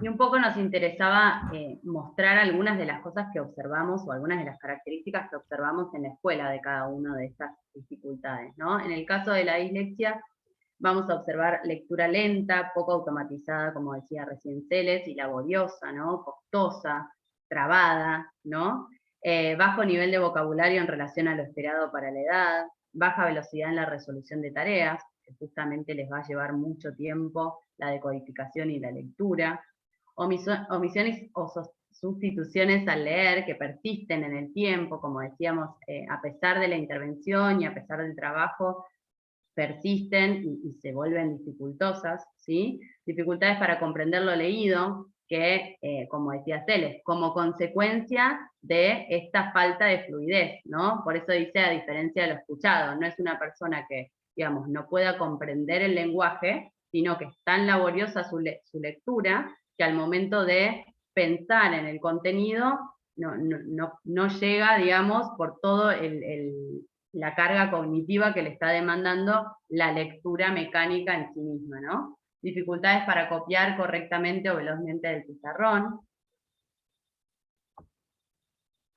Y un poco nos interesaba mostrar algunas de las cosas que observamos o algunas de las características que observamos en la escuela de cada una de estas dificultades, ¿no? En el caso de la dislexia, vamos a observar lectura lenta, poco automatizada, como decía recién Celes, y laboriosa, ¿no? Costosa, trabada, ¿no? Bajo nivel de vocabulario en relación a lo esperado para la edad, baja velocidad en la resolución de tareas, que justamente les va a llevar mucho tiempo la decodificación y la lectura, omisiones o sustituciones al leer que persisten en el tiempo, como decíamos, a pesar de la intervención y a pesar del trabajo, persisten y se vuelven dificultosas, ¿sí? Dificultades para comprender lo leído, que, como decía Celes, como consecuencia de esta falta de fluidez, ¿no? Por eso dice, a diferencia de lo escuchado, no es una persona que, digamos, no pueda comprender el lenguaje, sino que es tan laboriosa su lectura, que al momento de pensar en el contenido, no llega, digamos, por todo la carga cognitiva que le está demandando la lectura mecánica en sí misma, ¿no? Dificultades para copiar correctamente o velozmente del pizarrón,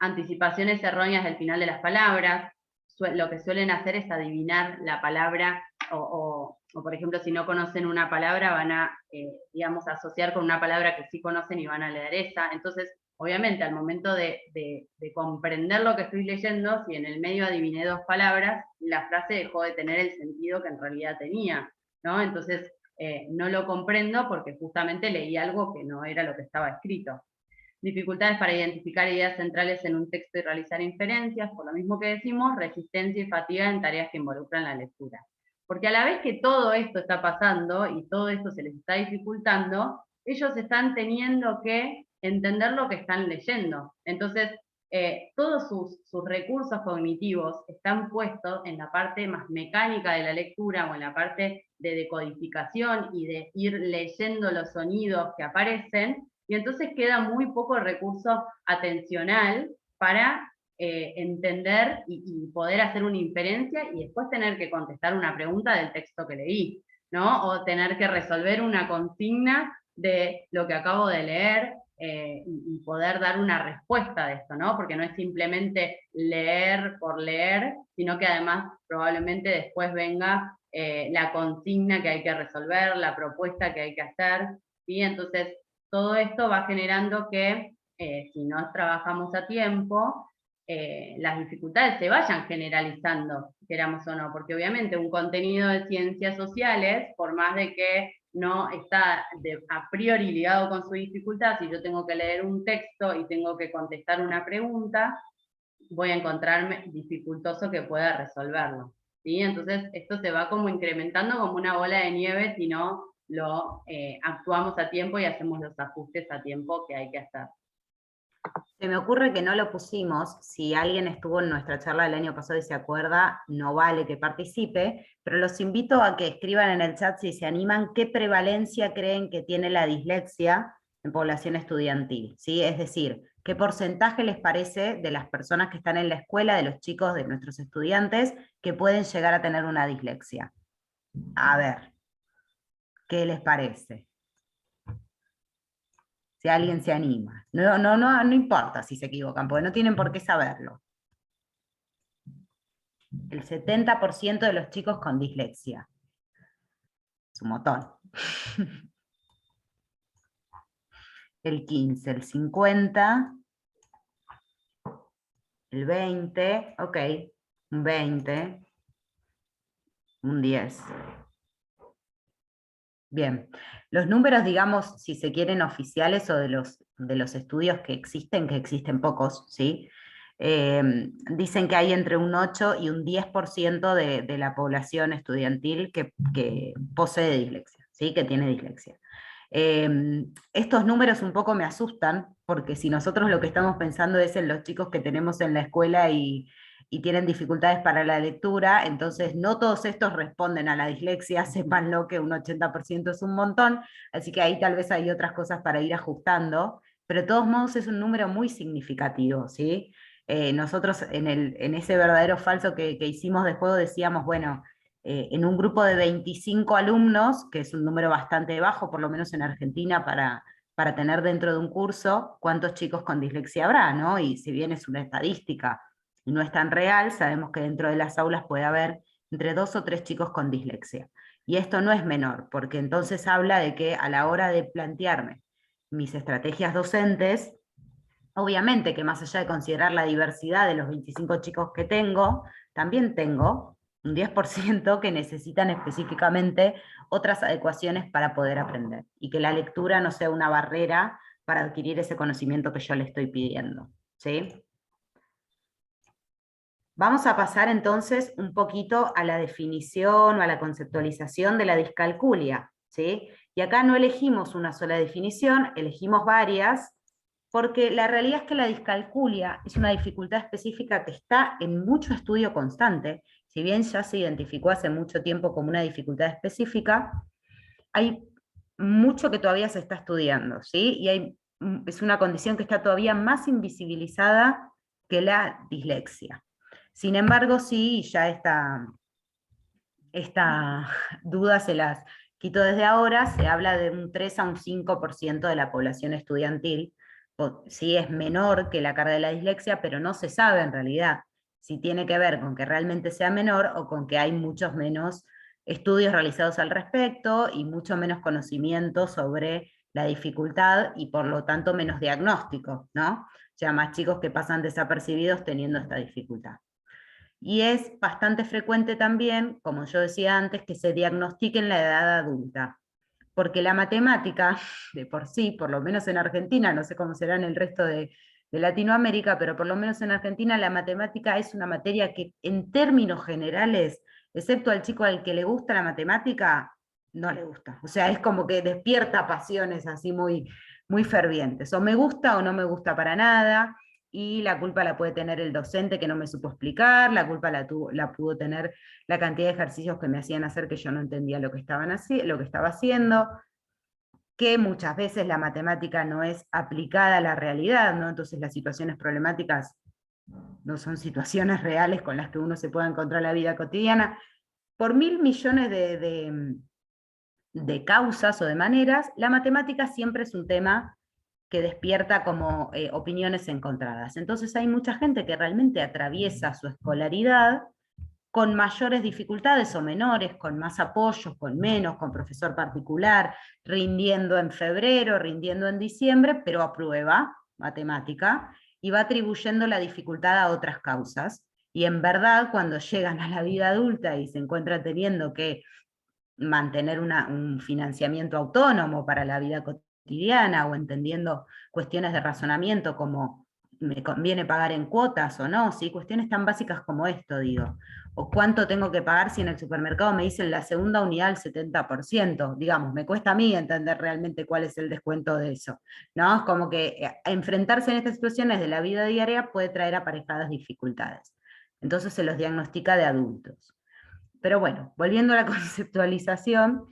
anticipaciones erróneas del final de las palabras, lo que suelen hacer es adivinar la palabra, o por ejemplo, si no conocen una palabra, van a, digamos, asociar con una palabra que sí conocen y van a leer esa. Entonces, obviamente, al momento de comprender lo que estoy leyendo, si en el medio adiviné dos palabras, la frase dejó de tener el sentido que en realidad tenía. ¿no? Entonces, no lo comprendo porque justamente leí algo que no era lo que estaba escrito. Dificultades para identificar ideas centrales en un texto y realizar inferencias, por lo mismo que decimos, resistencia y fatiga en tareas que involucran la lectura. Porque a la vez que todo esto está pasando y todo esto se les está dificultando, ellos están teniendo que entender lo que están leyendo. Entonces, todos sus recursos cognitivos están puestos en la parte más mecánica de la lectura o en la parte de decodificación y de ir leyendo los sonidos que aparecen, y entonces queda muy poco recurso atencional para entender y poder hacer una inferencia y después tener que contestar una pregunta del texto que leí, ¿no? O tener que resolver una consigna de lo que acabo de leer, y poder dar una respuesta de esto, ¿no? Porque no es simplemente leer por leer, sino que además probablemente después venga la consigna que hay que resolver, la propuesta que hay que hacer, ¿sí? Entonces, todo esto va generando que si no trabajamos a tiempo, las dificultades se vayan generalizando, queramos o no, porque obviamente un contenido de ciencias sociales, por más de que no está a priori ligado con su dificultad, si yo tengo que leer un texto y tengo que contestar una pregunta, voy a encontrarme dificultoso que pueda resolverlo, ¿sí? Entonces esto se va como incrementando como una bola de nieve si no lo actuamos a tiempo y hacemos los ajustes a tiempo que hay que hacer. Se me ocurre que no lo pusimos, si alguien estuvo en nuestra charla del año pasado y se acuerda, no vale que participe, pero los invito a que escriban en el chat si se animan qué prevalencia creen que tiene la dislexia en población estudiantil, ¿sí? Es decir, qué porcentaje les parece de las personas que están en la escuela, de los chicos, de nuestros estudiantes, que pueden llegar a tener una dislexia. A ver, ¿qué les parece? Si alguien se anima. No importa si se equivocan, porque no tienen por qué saberlo. El 70% de los chicos con dislexia. Es un montón. El 15, el 50, el 20, ok, un 20, un 10. Bien, los números, digamos, si se quieren oficiales o de los estudios que existen pocos, ¿sí? Dicen que hay entre un 8 y un 10% de la población estudiantil que posee dislexia, ¿sí? Que tiene dislexia. Estos números un poco me asustan, porque si nosotros lo que estamos pensando es en los chicos que tenemos en la escuela y tienen dificultades para la lectura, entonces no todos estos responden a la dislexia, sépanlo que un 80% es un montón, así que ahí tal vez hay otras cosas para ir ajustando, pero de todos modos es un número muy significativo, ¿sí? Nosotros en ese verdadero falso que hicimos de juego decíamos, bueno, en un grupo de 25 alumnos, que es un número bastante bajo, por lo menos en Argentina, para tener dentro de un curso, cuántos chicos con dislexia habrá, ¿no? Y si bien es una estadística y no es tan real, sabemos que dentro de las aulas puede haber entre 2 o 3 chicos con dislexia. Y esto no es menor, porque entonces habla de que a la hora de plantearme mis estrategias docentes, obviamente que más allá de considerar la diversidad de los 25 chicos que tengo, también tengo un 10% que necesitan específicamente otras adecuaciones para poder aprender, y que la lectura no sea una barrera para adquirir ese conocimiento que yo le estoy pidiendo, ¿sí? Vamos a pasar entonces un poquito a la definición o a la conceptualización de la discalculia, ¿sí? Y acá no elegimos una sola definición, elegimos varias, porque la realidad es que la discalculia es una dificultad específica que está en mucho estudio constante. Si bien ya se identificó hace mucho tiempo como una dificultad específica, hay mucho que todavía se está estudiando, ¿sí? Y es una condición que está todavía más invisibilizada que la dislexia. Sin embargo, sí, ya esta duda se las quito desde ahora, se habla de un 3 a un 5% de la población estudiantil, sí es menor que la carga de la dislexia, pero no se sabe en realidad si tiene que ver con que realmente sea menor o con que hay muchos menos estudios realizados al respecto y mucho menos conocimiento sobre la dificultad y por lo tanto menos diagnóstico, ¿no? O sea, más chicos que pasan desapercibidos teniendo esta dificultad. Y es bastante frecuente también, como yo decía antes, que se diagnostique en la edad adulta. Porque la matemática, de por sí, por lo menos en Argentina, no sé cómo será en el resto de Latinoamérica, pero por lo menos en Argentina la matemática es una materia que en términos generales, excepto al chico al que le gusta la matemática, no le gusta. O sea, es como que despierta pasiones así muy, muy fervientes. O me gusta o no me gusta para nada, y la culpa la puede tener el docente que no me supo explicar, la culpa la pudo tener la cantidad de ejercicios que me hacían hacer que yo no entendía lo que estaba haciendo, que muchas veces la matemática no es aplicada a la realidad, ¿no? Entonces las situaciones problemáticas no son situaciones reales con las que uno se pueda encontrar en la vida cotidiana. Por 1000 millones de causas o de maneras, la matemática siempre es un tema que despierta como opiniones encontradas. Entonces hay mucha gente que realmente atraviesa su escolaridad con mayores dificultades o menores, con más apoyos, con menos, con profesor particular, rindiendo en febrero, rindiendo en diciembre, pero aprueba matemática y va atribuyendo la dificultad a otras causas. Y en verdad, cuando llegan a la vida adulta y se encuentran teniendo que mantener un financiamiento autónomo para la vida cotidiana o entendiendo cuestiones de razonamiento como me conviene pagar en cuotas o no, ¿sí? Cuestiones tan básicas como esto, digo. O cuánto tengo que pagar si en el supermercado me dicen la segunda unidad al 70%, digamos, me cuesta a mí entender realmente cuál es el descuento de eso, ¿no? Es como que enfrentarse en estas situaciones de la vida diaria puede traer aparejadas dificultades. Entonces se los diagnostica de adultos. Pero bueno, volviendo a la conceptualización,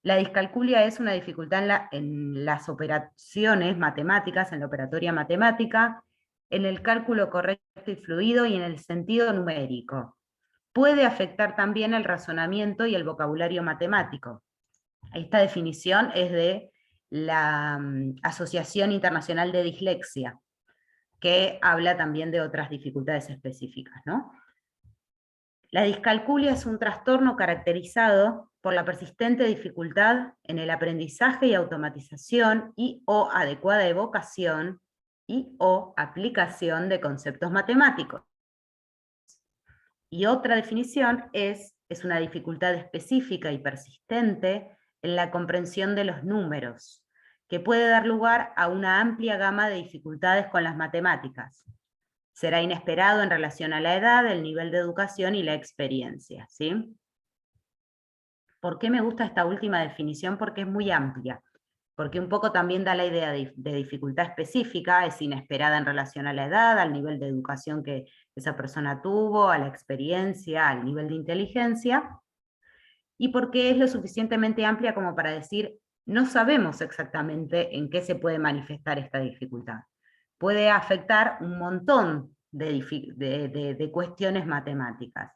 la discalculia es una dificultad en las operaciones matemáticas, en la operatoria matemática, en el cálculo correcto y fluido y en el sentido numérico. Puede afectar también el razonamiento y el vocabulario matemático. Esta definición es de la Asociación Internacional de Dislexia, que habla también de otras dificultades específicas, ¿no? La discalculia es un trastorno caracterizado por la persistente dificultad en el aprendizaje y automatización y o adecuada evocación y o aplicación de conceptos matemáticos. Y otra definición es una dificultad específica y persistente en la comprensión de los números, que puede dar lugar a una amplia gama de dificultades con las matemáticas. Será inesperado en relación a la edad, el nivel de educación y la experiencia, ¿sí? ¿Por qué me gusta esta última definición? Porque es muy amplia, porque un poco también da la idea de dificultad específica, es inesperada en relación a la edad, al nivel de educación que esa persona tuvo, a la experiencia, al nivel de inteligencia, y porque es lo suficientemente amplia como para decir, no sabemos exactamente en qué se puede manifestar esta dificultad. Puede afectar un montón de cuestiones matemáticas,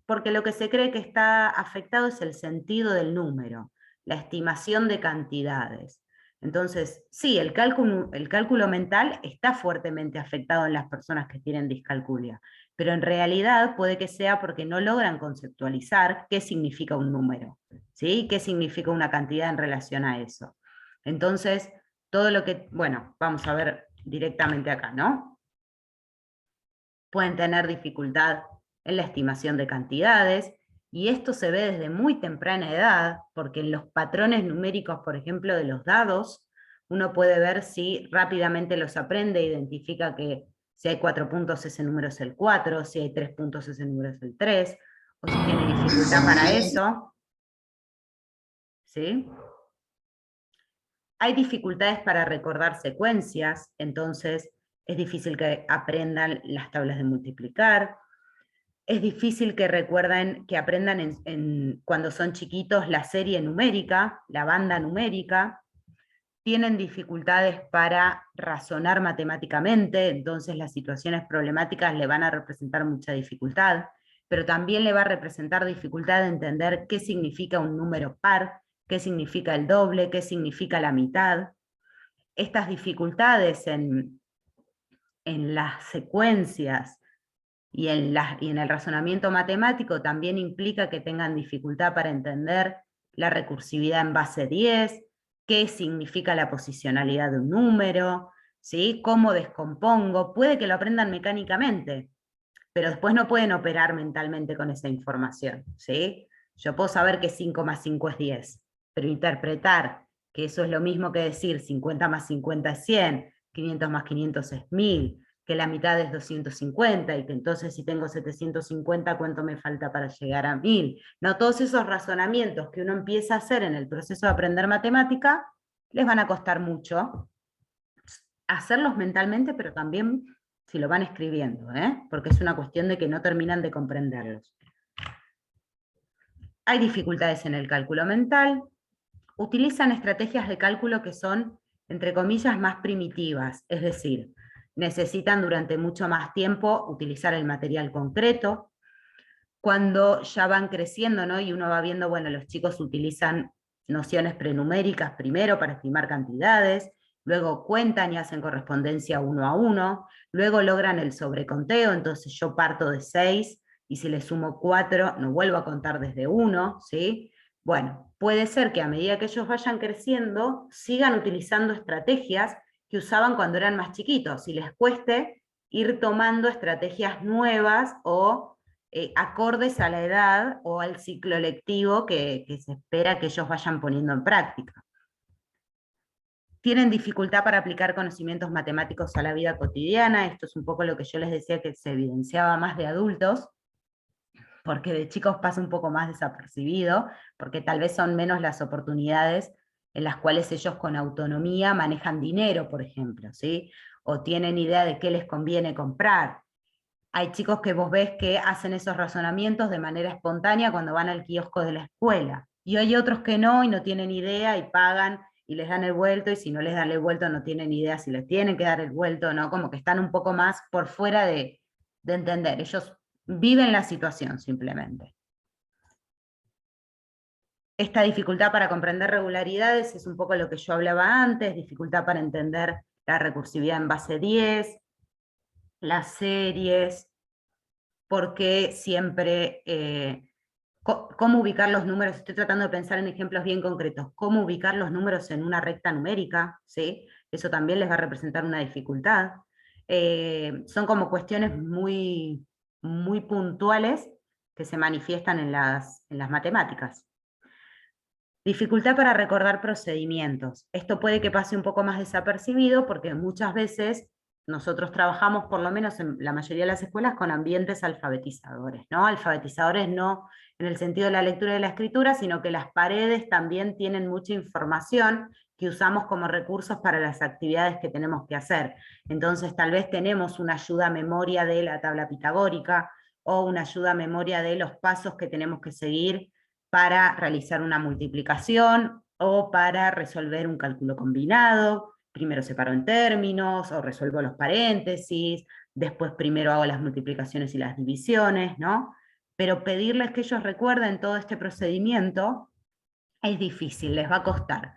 porque lo que se cree que está afectado es el sentido del número, la estimación de cantidades. Entonces, sí, el cálculo mental está fuertemente afectado en las personas que tienen discalculia, pero en realidad puede que sea porque no logran conceptualizar qué significa un número, ¿sí? ¿Qué significa una cantidad en relación a eso? Entonces, todo lo que, bueno, vamos a ver directamente acá, ¿no? Pueden tener dificultad en la estimación de cantidades, y esto se ve desde muy temprana edad, porque en los patrones numéricos, por ejemplo, de los dados, uno puede ver si rápidamente los aprende, identifica que si hay 4 puntos ese número es el 4, si hay 3 puntos ese número es el 3, o si tiene dificultad para eso. ¿Sí? Hay dificultades para recordar secuencias, entonces es difícil que aprendan las tablas de multiplicar. Es difícil que aprendan cuando son chiquitos la serie numérica, la banda numérica. Tienen dificultades para razonar matemáticamente, entonces las situaciones problemáticas le van a representar mucha dificultad, pero también le va a representar dificultad de entender qué significa un número par, qué significa el doble, qué significa la mitad. Estas dificultades en las secuencias y en el razonamiento matemático también implica que tengan dificultad para entender la recursividad en base 10, qué significa la posicionalidad de un número, ¿sí? Cómo descompongo, puede que lo aprendan mecánicamente, pero después no pueden operar mentalmente con esa información, ¿sí? Yo puedo saber que 5 más 5 es 10, pero interpretar que eso es lo mismo que decir 50 más 50 es 100, 500 más 500 es 1000, que la mitad es 250, y que entonces si tengo 750, ¿cuánto me falta para llegar a 1000? No, todos esos razonamientos que uno empieza a hacer en el proceso de aprender matemática, les van a costar mucho hacerlos mentalmente, pero también si lo van escribiendo, porque es una cuestión de que no terminan de comprenderlos. Hay dificultades en el cálculo mental, utilizan estrategias de cálculo que son, entre comillas, más primitivas, es decir, necesitan durante mucho más tiempo utilizar el material concreto. Cuando ya van creciendo, ¿no? Y uno va viendo, bueno, los chicos utilizan nociones prenuméricas primero para estimar cantidades, luego cuentan y hacen correspondencia 1 a 1, luego logran el sobreconteo, entonces yo parto de 6, y si le sumo 4, no vuelvo a contar desde 1, ¿sí? Bueno, puede ser que a medida que ellos vayan creciendo, sigan utilizando estrategias que usaban cuando eran más chiquitos, y les cueste ir tomando estrategias nuevas o acordes a la edad o al ciclo lectivo que se espera que ellos vayan poniendo en práctica. Tienen dificultad para aplicar conocimientos matemáticos a la vida cotidiana, esto es un poco lo que yo les decía que se evidenciaba más de adultos, porque de chicos pasa un poco más desapercibido, porque tal vez son menos las oportunidades en las cuales ellos con autonomía manejan dinero, por ejemplo, ¿sí? O tienen idea de qué les conviene comprar. Hay chicos que vos ves que hacen esos razonamientos de manera espontánea cuando van al kiosco de la escuela, y hay otros que no, y no tienen idea, y pagan, y les dan el vuelto, y si no les dan el vuelto no tienen idea si les tienen que dar el vuelto o no, como que están un poco más por fuera de entender, ellos viven la situación simplemente. Esta dificultad para comprender regularidades es un poco lo que yo hablaba antes, dificultad para entender la recursividad en base 10, las series, porque siempre, cómo ubicar los números, estoy tratando de pensar en ejemplos bien concretos, cómo ubicar los números en una recta numérica, ¿sí? Eso también les va a representar una dificultad. Son como cuestiones muy, muy puntuales que se manifiestan en las matemáticas. Dificultad para recordar procedimientos. Esto puede que pase un poco más desapercibido porque muchas veces nosotros trabajamos, por lo menos en la mayoría de las escuelas, con ambientes alfabetizadores, ¿no? Alfabetizadores no en el sentido de la lectura y de la escritura, sino que las paredes también tienen mucha información que usamos como recursos para las actividades que tenemos que hacer. Entonces tal vez tenemos una ayuda a memoria de la tabla pitagórica, o una ayuda a memoria de los pasos que tenemos que seguir para realizar una multiplicación o para resolver un cálculo combinado. Primero separo en términos o resuelvo los paréntesis, después primero hago las multiplicaciones y las divisiones, ¿no? Pero pedirles que ellos recuerden todo este procedimiento es difícil, les va a costar.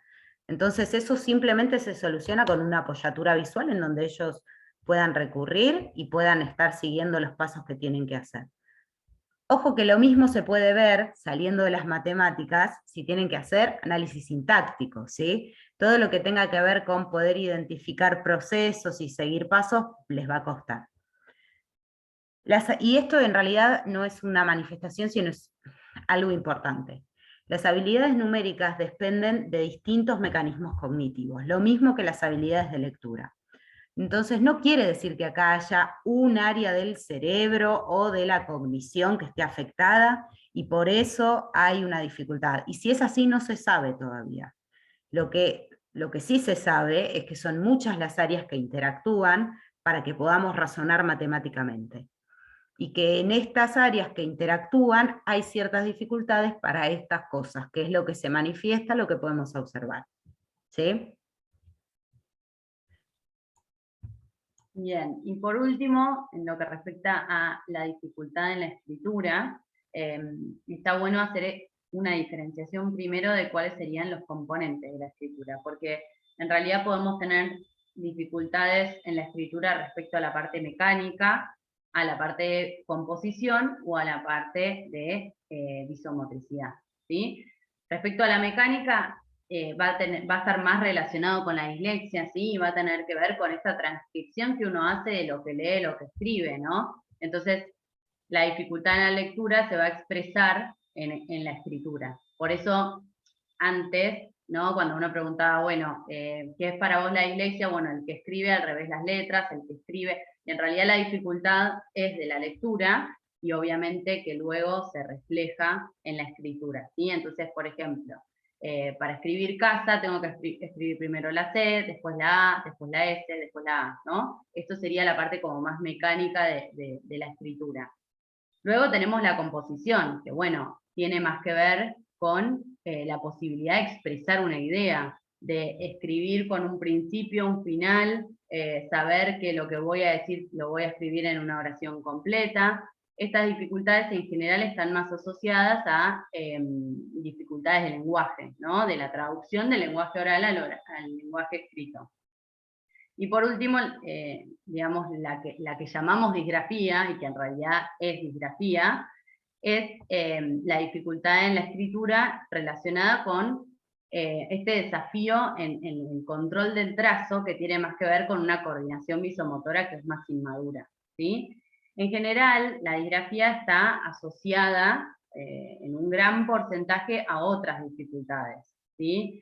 Entonces eso simplemente se soluciona con una apoyatura visual en donde ellos puedan recurrir y puedan estar siguiendo los pasos que tienen que hacer. Ojo que lo mismo se puede ver saliendo de las matemáticas si tienen que hacer análisis sintáctico, ¿sí? Todo lo que tenga que ver con poder identificar procesos y seguir pasos les va a costar. Y esto en realidad no es una manifestación, sino es algo importante. Las habilidades numéricas dependen de distintos mecanismos cognitivos, lo mismo que las habilidades de lectura. Entonces no quiere decir que acá haya un área del cerebro o de la cognición que esté afectada y por eso hay una dificultad. Y si es así, no se sabe todavía. Lo que sí se sabe es que son muchas las áreas que interactúan para que podamos razonar matemáticamente. Y que en estas áreas que interactúan hay ciertas dificultades para estas cosas, que es lo que se manifiesta, lo que podemos observar. ¿Sí? Bien, y por último, en lo que respecta a la dificultad en la escritura, está bueno hacer una diferenciación primero de cuáles serían los componentes de la escritura, porque en realidad podemos tener dificultades en la escritura respecto a la parte mecánica, a la parte de composición o a la parte de visomotricidad, ¿sí? Respecto a la mecánica, va a estar más relacionado con la dislexia, ¿sí? Y va a tener que ver con esta transcripción que uno hace de lo que lee, lo que escribe, ¿no? Entonces, la dificultad en la lectura se va a expresar en la escritura. Por eso, antes, ¿no? Cuando uno preguntaba, bueno, ¿qué es para vos la dislexia? Bueno, el que escribe al revés las letras, el que escribe, y en realidad la dificultad es de la lectura, y obviamente que luego se refleja en la escritura, ¿sí? Entonces, por ejemplo, para escribir casa tengo que escribir primero la C, después la A, después la S, después la A, ¿no? Esto sería la parte como más mecánica de la escritura. Luego tenemos la composición, que bueno, tiene más que ver con la posibilidad de expresar una idea, de escribir con un principio, un final, saber que lo que voy a decir lo voy a escribir en una oración completa. Estas dificultades en general están más asociadas a dificultades de lenguaje, ¿no? De la traducción del lenguaje oral al lenguaje escrito. Y por último, digamos, la que llamamos disgrafía, y que en realidad es disgrafía, es la dificultad en la escritura relacionada con este desafío en el control del trazo, que tiene más que ver con una coordinación visomotora que es más inmadura, ¿sí? En general, la disgrafía está asociada en un gran porcentaje a otras dificultades, ¿sí?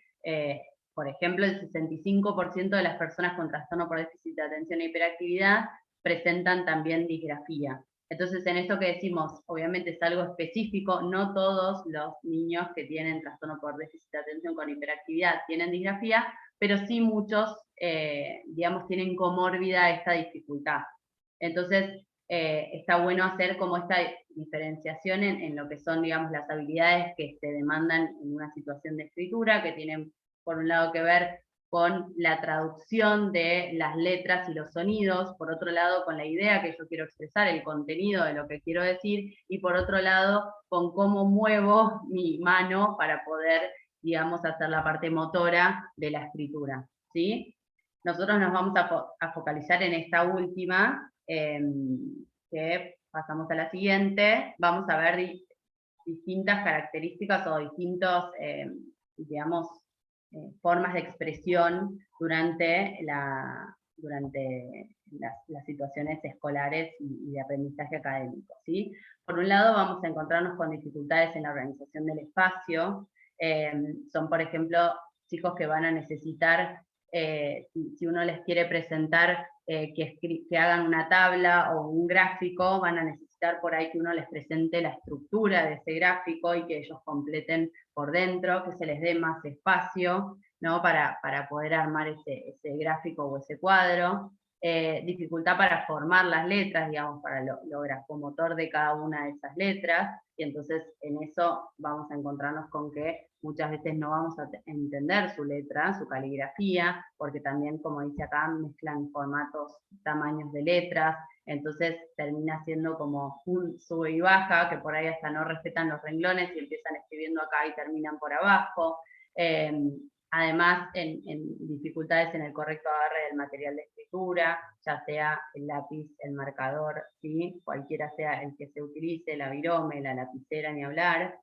Por ejemplo, el 65% de las personas con trastorno por déficit de atención e hiperactividad presentan también disgrafía. Entonces, en esto que decimos, obviamente es algo específico, no todos los niños que tienen trastorno por déficit de atención con hiperactividad tienen disgrafía, pero sí muchos, digamos, tienen comórbida esta dificultad. Entonces, está bueno hacer como esta diferenciación en lo que son, digamos, las habilidades que se demandan en una situación de escritura, que tienen por un lado que ver con la traducción de las letras y los sonidos, por otro lado con la idea que yo quiero expresar, el contenido de lo que quiero decir, y por otro lado con cómo muevo mi mano para poder, digamos, hacer la parte motora de la escritura, ¿sí? Nosotros nos vamos a focalizar en esta última, que pasamos a la siguiente. Vamos a ver distintas características o distintos, digamos, formas de expresión durante las situaciones escolares y de aprendizaje académico, ¿sí? Por un lado vamos a encontrarnos con dificultades en la organización del espacio, son por ejemplo chicos que van a necesitar, si uno les quiere presentar que hagan una tabla o un gráfico, van a necesitar por ahí que uno les presente la estructura de ese gráfico y que ellos completen por dentro, que se les dé más espacio, ¿no? para poder armar ese gráfico o ese cuadro. Dificultad para formar las letras, digamos, para lo grafomotor de cada una de esas letras, y entonces en eso vamos a encontrarnos con que muchas veces no vamos a entender su letra, su caligrafía, porque también, como dice acá, mezclan formatos, tamaños de letras, entonces termina siendo como un sube y baja, que por ahí hasta no respetan los renglones y empiezan escribiendo acá y terminan por abajo. Además, en dificultades en el correcto agarre del material de escritura, ya sea el lápiz, el marcador, ¿sí? Cualquiera sea el que se utilice, la virome, la lapicera, ni hablar.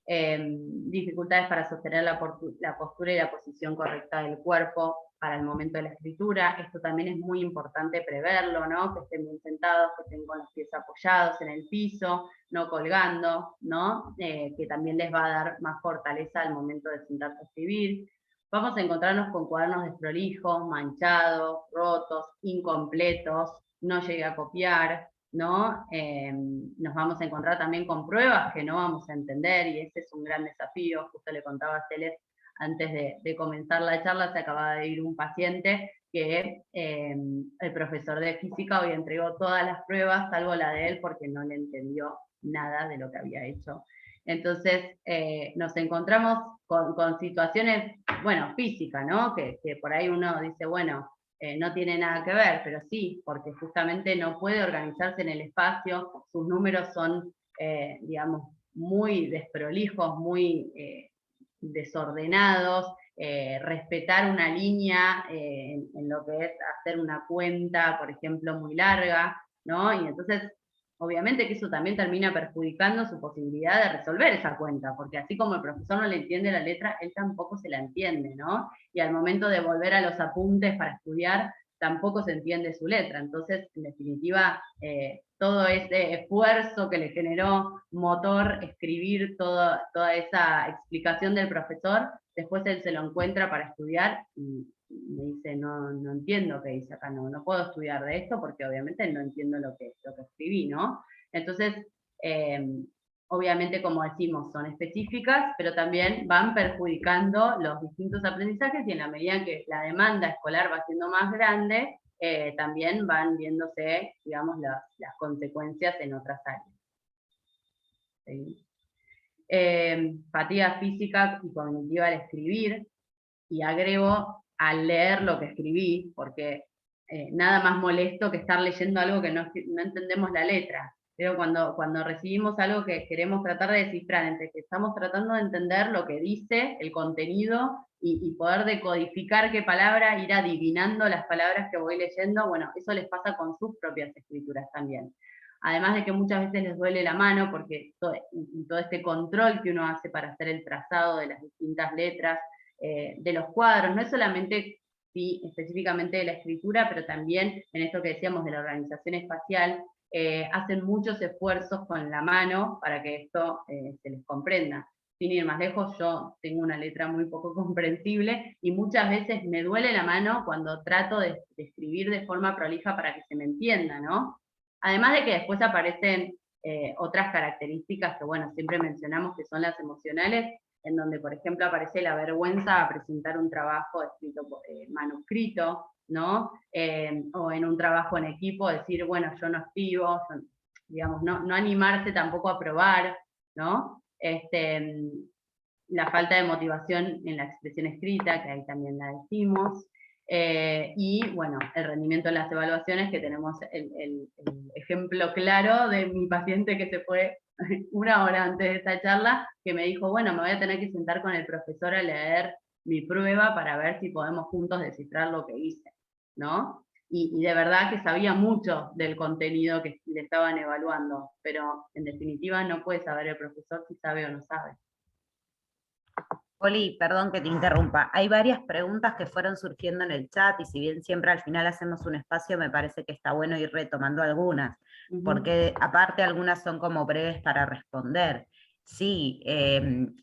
Dificultades para sostener la postura y la posición correcta del cuerpo para el momento de la escritura. Esto también es muy importante preverlo, ¿no? Que estén bien sentados, que estén con los pies apoyados en el piso, no colgando, ¿no? Que también les va a dar más fortaleza al momento de sentarse a escribir. Vamos a encontrarnos con cuadernos desprolijos, manchados, rotos, incompletos, no llegué a copiar, ¿no? Nos vamos a encontrar también con pruebas que no vamos a entender, y ese es un gran desafío. Justo le contaba a Celes, antes de comenzar la charla, se acaba de ir un paciente que el profesor de física hoy entregó todas las pruebas, salvo la de él, porque no le entendió nada de lo que había hecho. Entonces nos encontramos con situaciones, bueno, físicas, ¿no? Que por ahí uno dice, bueno, no tiene nada que ver, pero sí, porque justamente no puede organizarse en el espacio, sus números son, digamos, muy desprolijos, muy desordenados, respetar una línea en lo que es hacer una cuenta, por ejemplo, muy larga, ¿no? Y entonces, obviamente que eso también termina perjudicando su posibilidad de resolver esa cuenta, porque así como el profesor no le entiende la letra, él tampoco se la entiende, ¿no? Y al momento de volver a los apuntes para estudiar, tampoco se entiende su letra. Entonces, en definitiva, todo ese esfuerzo que le generó motor escribir toda esa explicación del profesor, después él se lo encuentra para estudiar y me dice, no entiendo qué dice acá, no puedo estudiar de esto porque obviamente no entiendo lo que escribí, ¿no? Entonces, obviamente, como decimos, son específicas, pero también van perjudicando los distintos aprendizajes y en la medida que la demanda escolar va siendo más grande, también van viéndose, digamos, las consecuencias en otras áreas. ¿Sí? Fatiga física y cognitiva al escribir, y agrego al leer lo que escribí, porque nada más molesto que estar leyendo algo que no entendemos la letra. Pero cuando recibimos algo que queremos tratar de descifrar, entre que estamos tratando de entender lo que dice, el contenido, y poder decodificar qué palabra, ir adivinando las palabras que voy leyendo, bueno, eso les pasa con sus propias escrituras también. Además de que muchas veces les duele la mano, porque todo este control que uno hace para hacer el trazado de las distintas letras, de los cuadros, no es solamente específicamente de la escritura, pero también en esto que decíamos de la organización espacial, hacen muchos esfuerzos con la mano para que esto se les comprenda. Sin ir más lejos, yo tengo una letra muy poco comprensible y muchas veces me duele la mano cuando trato de escribir de forma prolija para que se me entienda, ¿no? Además de que después aparecen otras características que, bueno, siempre mencionamos que son las emocionales, en donde, por ejemplo, aparece la vergüenza a presentar un trabajo escrito manuscrito, ¿no? O en un trabajo en equipo, decir, bueno, yo no escribo, digamos, no animarse tampoco a probar, ¿no? La falta de motivación en la expresión escrita, que ahí también la decimos, y bueno, el rendimiento en las evaluaciones, que tenemos el ejemplo claro de mi paciente que se fue una hora antes de esta charla, que me dijo, bueno, me voy a tener que sentar con el profesor a leer mi prueba para ver si podemos juntos descifrar lo que hice, ¿no? Y de verdad que sabía mucho del contenido que le estaban evaluando, pero en definitiva no puede saber el profesor si sabe o no sabe. Poli, perdón que te interrumpa. Hay varias preguntas que fueron surgiendo en el chat y si bien siempre al final hacemos un espacio, me parece que está bueno ir retomando algunas, porque aparte algunas son como breves para responder. Sí,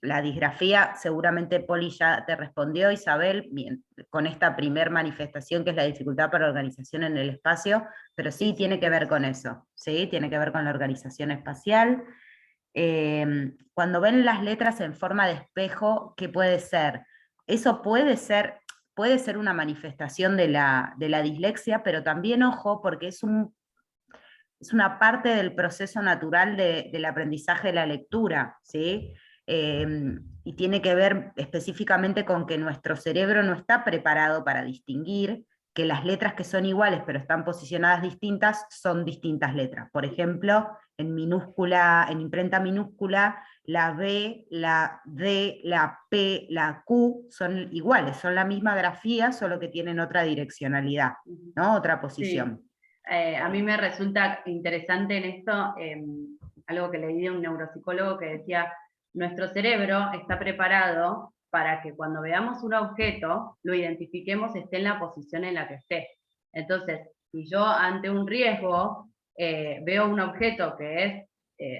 la disgrafía, seguramente Poli ya te respondió, Isabel, bien, con esta primer manifestación que es la dificultad para organización en el espacio, pero sí tiene que ver con eso, ¿sí? Tiene que ver con la organización espacial. Cuando ven las letras en forma de espejo, ¿qué puede ser? Eso puede ser una manifestación de la dislexia, pero también, ojo, porque es una parte del proceso natural del aprendizaje de la lectura, ¿sí? Y tiene que ver específicamente con que nuestro cerebro no está preparado para distinguir que las letras que son iguales pero están posicionadas distintas son distintas letras. Por ejemplo, en imprenta minúscula, la B, la D, la P, la Q son iguales, son la misma grafía, solo que tienen otra direccionalidad, ¿no? Otra posición. Sí. A mí me resulta interesante en esto, algo que leí de un neuropsicólogo que decía, nuestro cerebro está preparado para que cuando veamos un objeto, lo identifiquemos, esté en la posición en la que esté. Entonces, si yo ante un riesgo veo un objeto que es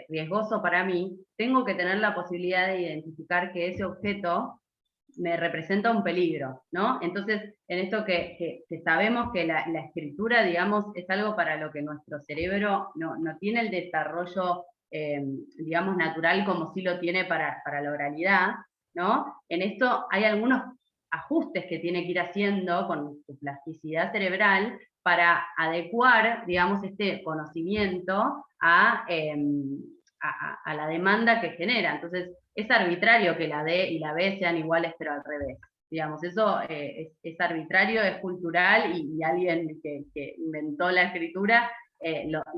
riesgoso para mí, tengo que tener la posibilidad de identificar que ese objeto me representa un peligro, ¿no? Entonces, en esto que sabemos que la escritura, digamos, es algo para lo que nuestro cerebro no tiene el desarrollo, digamos, natural como sí lo tiene para la oralidad, ¿no? En esto hay algunos ajustes que tiene que ir haciendo con su plasticidad cerebral para adecuar, digamos, este conocimiento a la demanda que genera. Entonces, es arbitrario que la D y la B sean iguales, pero al revés. Digamos, eso es arbitrario, es cultural, y alguien que inventó la escritura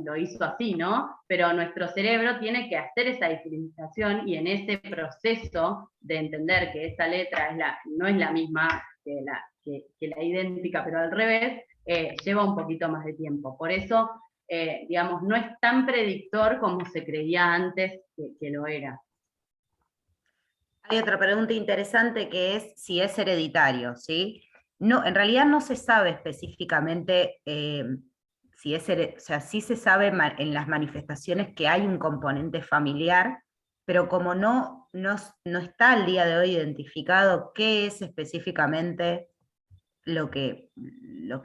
lo hizo así, ¿no? Pero nuestro cerebro tiene que hacer esa diferenciación, y en ese proceso de entender que esa letra no es la misma que la idéntica, pero al revés, lleva un poquito más de tiempo. Por eso, digamos, no es tan predictor como se creía antes que lo era. Hay otra pregunta interesante que es si es hereditario, ¿sí? No, en realidad no se sabe específicamente si es, o sea, sí se sabe en las manifestaciones que hay un componente familiar, pero como no está al día de hoy identificado qué es específicamente lo que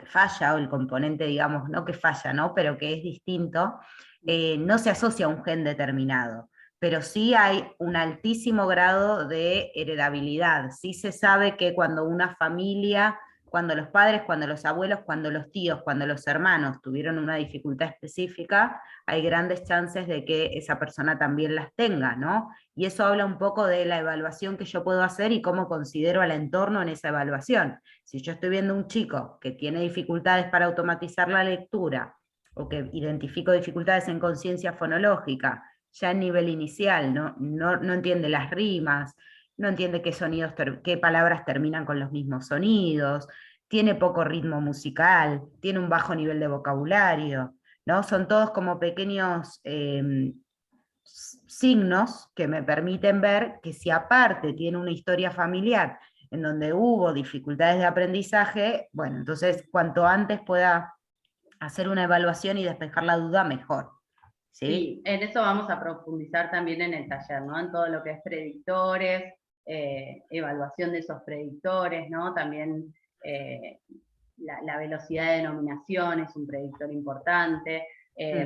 falla, o el componente, digamos, no que falla, ¿no? Pero que es distinto, no se asocia a un gen determinado, pero sí hay un altísimo grado de heredabilidad. Sí se sabe que cuando una familia, cuando los padres, cuando los abuelos, cuando los tíos, cuando los hermanos tuvieron una dificultad específica, hay grandes chances de que esa persona también las tenga, ¿no? Y eso habla un poco de la evaluación que yo puedo hacer y cómo considero al entorno en esa evaluación. Si yo estoy viendo un chico que tiene dificultades para automatizar la lectura, o que identifico dificultades en conciencia fonológica, ya en nivel inicial, no entiende las rimas, no entiende qué sonidos, qué palabras terminan con los mismos sonidos, tiene poco ritmo musical, tiene un bajo nivel de vocabulario, ¿no? Son todos como pequeños signos que me permiten ver que si aparte tiene una historia familiar en donde hubo dificultades de aprendizaje, bueno, entonces cuanto antes pueda hacer una evaluación y despejar la duda, mejor. ¿Sí? Sí, en eso vamos a profundizar también en el taller, ¿no? En todo lo que es predictores, evaluación de esos predictores, ¿no? También la velocidad de denominación es un predictor importante.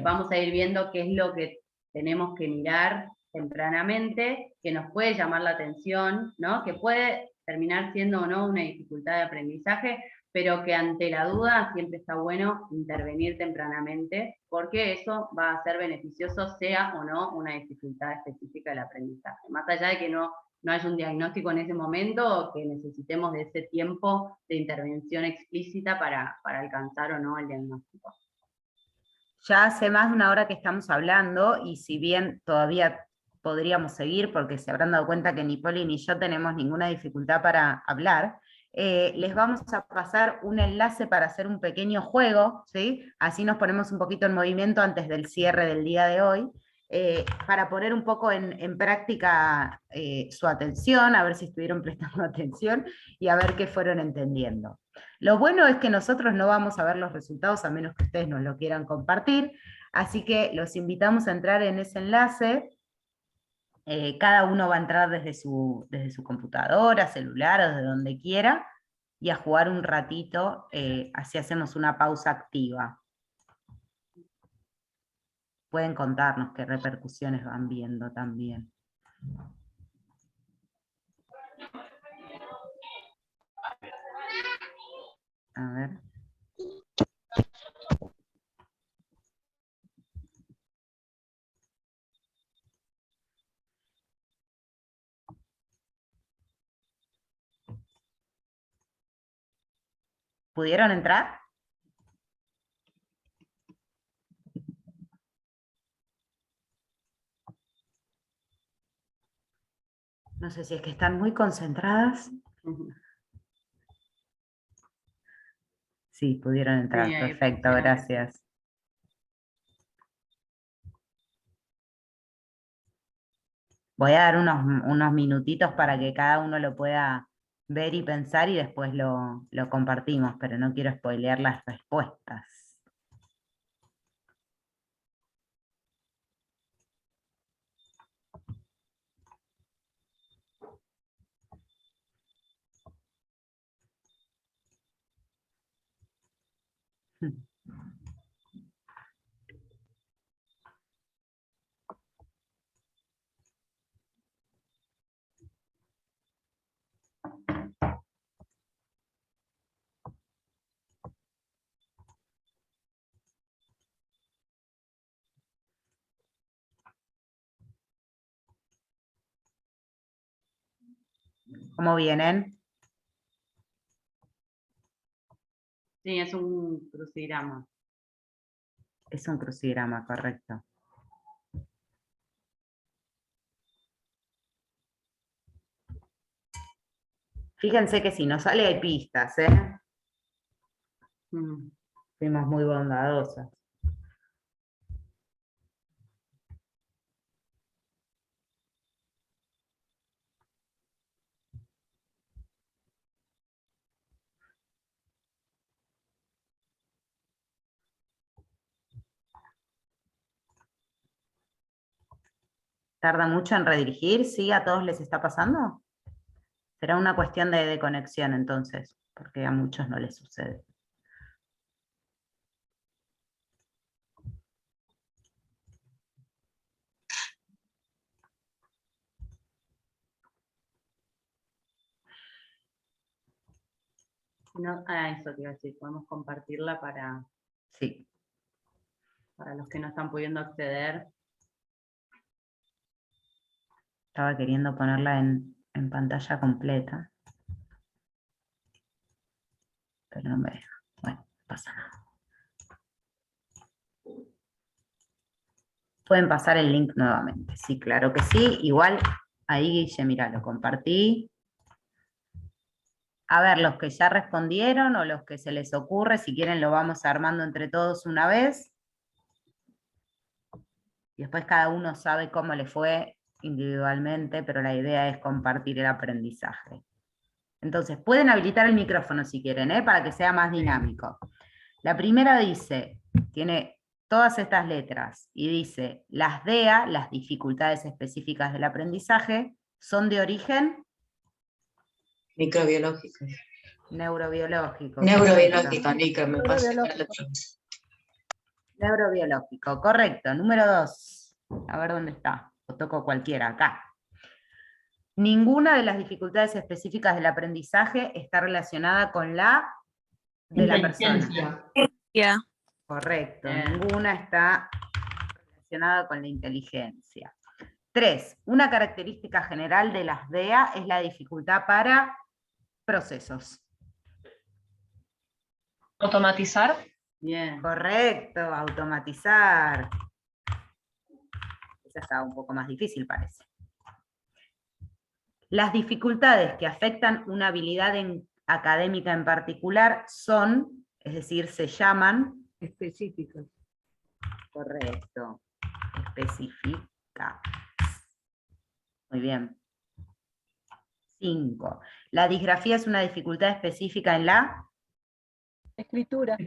Vamos a ir viendo qué es lo que tenemos que mirar tempranamente, que nos puede llamar la atención, ¿no? Que puede terminar siendo o no una dificultad de aprendizaje, pero que ante la duda siempre está bueno intervenir tempranamente, porque eso va a ser beneficioso, sea o no una dificultad específica del aprendizaje. Más allá de que no haya un diagnóstico en ese momento, o que necesitemos de ese tiempo de intervención explícita para alcanzar o no el diagnóstico. Ya hace más de una hora que estamos hablando, y si bien todavía podríamos seguir, porque se habrán dado cuenta que ni Poli ni yo tenemos ninguna dificultad para hablar, les vamos a pasar un enlace para hacer un pequeño juego, ¿sí? Así nos ponemos un poquito en movimiento antes del cierre del día de hoy, para poner un poco en práctica su atención, a ver si estuvieron prestando atención y a ver qué fueron entendiendo. Lo bueno es que nosotros no vamos a ver los resultados a menos que ustedes nos lo quieran compartir, así que los invitamos a entrar en ese enlace. Cada uno va a entrar desde su computadora, celular o desde donde quiera, y a jugar un ratito, así hacemos una pausa activa. Pueden contarnos qué repercusiones van viendo también. A ver. ¿Pudieron entrar? No sé si es que están muy concentradas. Sí, pudieron entrar. Sí, Perfecto, gracias. Voy a dar unos minutitos para que cada uno lo pueda ver y pensar, y después lo compartimos, pero no quiero spoilear las respuestas. ¿Cómo vienen? Sí, es un crucigrama. Es un crucigrama, correcto. Fíjense que si nos sale hay pistas, ¿eh? Fuimos muy bondadosas. ¿Tarda mucho en redirigir? ¿Sí? ¿A todos les está pasando? Será una cuestión de conexión entonces, porque a muchos no les sucede. No, eso te iba a decir, podemos compartirla Sí. para los que no están pudiendo acceder. Estaba queriendo ponerla en pantalla completa. Pero no me deja. Bueno, no pasa nada. Pueden pasar el link nuevamente. Sí, claro que sí. Igual, ahí Guille, mira, lo compartí. A ver, los que ya respondieron o los que se les ocurre, si quieren lo vamos armando entre todos una vez. Y después cada uno sabe cómo le fue individualmente, pero la idea es compartir el aprendizaje. Entonces, pueden habilitar el micrófono si quieren, para que sea más dinámico. La primera dice, tiene todas estas letras, y dice, las DEA, las dificultades específicas del aprendizaje, son de origen microbiológico. neurobiológico. Neurobiológico, Nico, me pasa la Neurobiológico, correcto. Número 2. A ver dónde está. O toco cualquiera, acá. Ninguna de las dificultades específicas del aprendizaje está relacionada con la de la persona. Ya. Correcto, ninguna está relacionada con la inteligencia. 3. Una característica general de las DEA es la dificultad para procesos. Automatizar. Bien. Correcto, automatizar. Esa está un poco más difícil, parece. Las dificultades que afectan una habilidad académica en particular son, es decir, se llaman... específicas. Correcto. Específica. Muy bien. 5. La disgrafía es una dificultad específica en la... Escritura.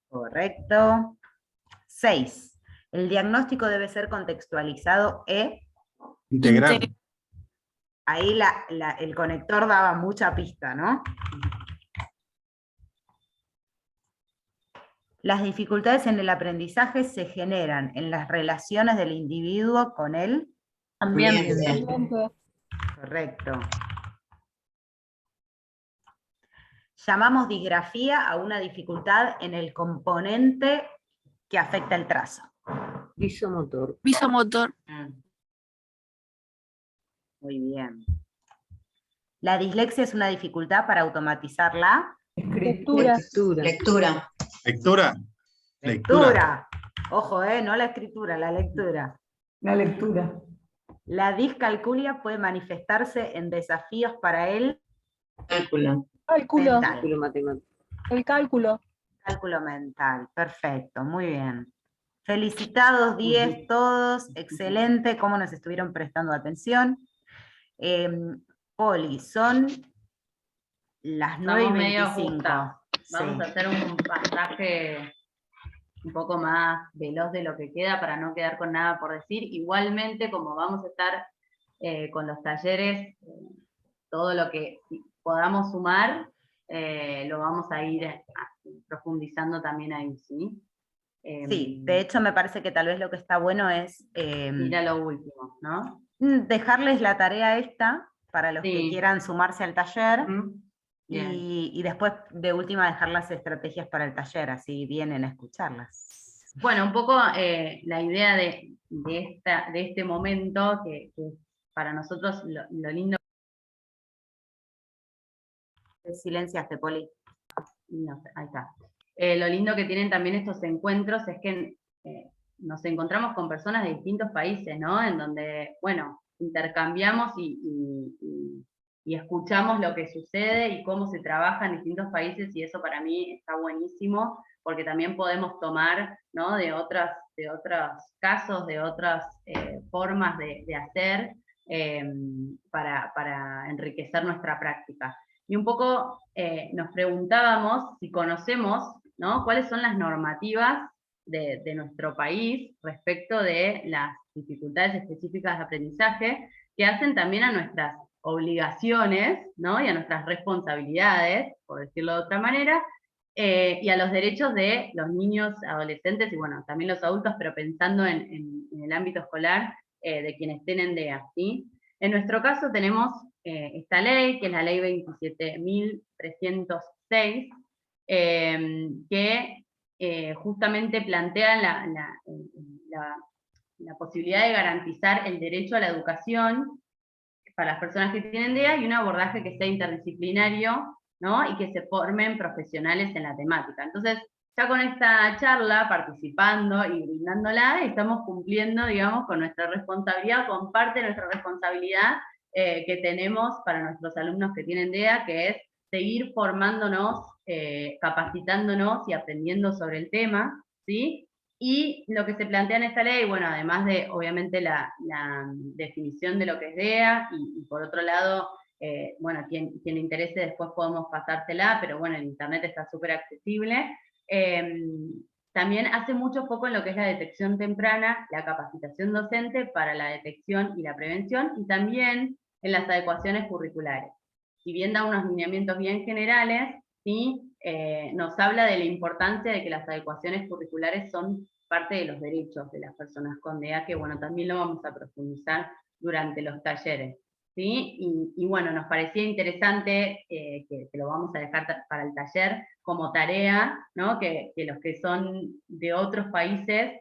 Correcto. 6. El diagnóstico debe ser contextualizado e... Integral. Ahí el conector daba mucha pista, ¿no? Las dificultades en el aprendizaje se generan en las relaciones del individuo con el Ambiente. Correcto. Llamamos disgrafía a una dificultad en el componente que afecta el trazo. Visomotor. Visomotor. Muy bien. La dislexia es una dificultad para automatizar la Lectura. lectura. Ojo, no la escritura, la lectura. La lectura. La discalculia puede manifestarse en desafíos para el cálculo. Cálculo. mental. Cálculo matemático. El cálculo. Cálculo mental, perfecto, muy bien. Felicitados 10 todos, excelente, cómo nos estuvieron prestando atención. Poli, son las 9:25. Vamos a hacer un pasaje un poco más veloz de lo que queda para no quedar con nada por decir. Igualmente, como vamos a estar con los talleres, todo lo que podamos sumar, lo vamos a ir profundizando también ahí, ¿sí? Sí, de hecho me parece que tal vez lo que está bueno es ir a lo último, ¿no? dejarles la tarea esta para los que quieran sumarse al taller. Y después, de última, dejar las estrategias para el taller, así vienen a escucharlas. Bueno, un poco la idea de este momento, que para nosotros lo lindo... Silenciaste, Poli. No sé, ahí está. Lo lindo que tienen también estos encuentros es que nos encontramos con personas de distintos países, ¿no? En donde, bueno, intercambiamos y escuchamos lo que sucede y cómo se trabaja en distintos países, y eso para mí está buenísimo, porque también podemos tomar, ¿no?, de otros casos, de otras formas de hacer, para enriquecer nuestra práctica. Y un poco nos preguntábamos si conocemos, ¿no?, cuáles son las normativas de nuestro país respecto de las dificultades específicas de aprendizaje que hacen también a nuestras obligaciones, ¿no? Y a nuestras responsabilidades, por decirlo de otra manera, y a los derechos de los niños, adolescentes y bueno, también los adultos, pero pensando en el ámbito escolar, de quienes tienen DEA, ¿sí? En nuestro caso tenemos esta ley, que es la ley 27.306, que justamente plantea la posibilidad de garantizar el derecho a la educación para las personas que tienen DEA y un abordaje que sea interdisciplinario, ¿no? Y que se formen profesionales en la temática. Entonces, ya con esta charla, participando y brindándola, estamos cumpliendo, digamos, con nuestra responsabilidad, con parte de nuestra responsabilidad que tenemos para nuestros alumnos que tienen DEA, que es seguir formándonos, capacitándonos y aprendiendo sobre el tema, ¿sí? Y lo que se plantea en esta ley, bueno, además de, obviamente, la definición de lo que es DEA, y por otro lado, bueno, quien le interese después podemos pasársela, pero bueno, el internet está súper accesible. También hace mucho foco en lo que es la detección temprana, la capacitación docente para la detección y la prevención, y también en las adecuaciones curriculares. Si bien da unos lineamientos bien generales, ¿sí? Nos habla de la importancia de que las adecuaciones curriculares son parte de los derechos de las personas con DEA, que bueno, también lo vamos a profundizar durante los talleres, ¿sí? Y bueno, nos parecía interesante, que lo vamos a dejar para el taller como tarea, ¿no? Que los que son de otros países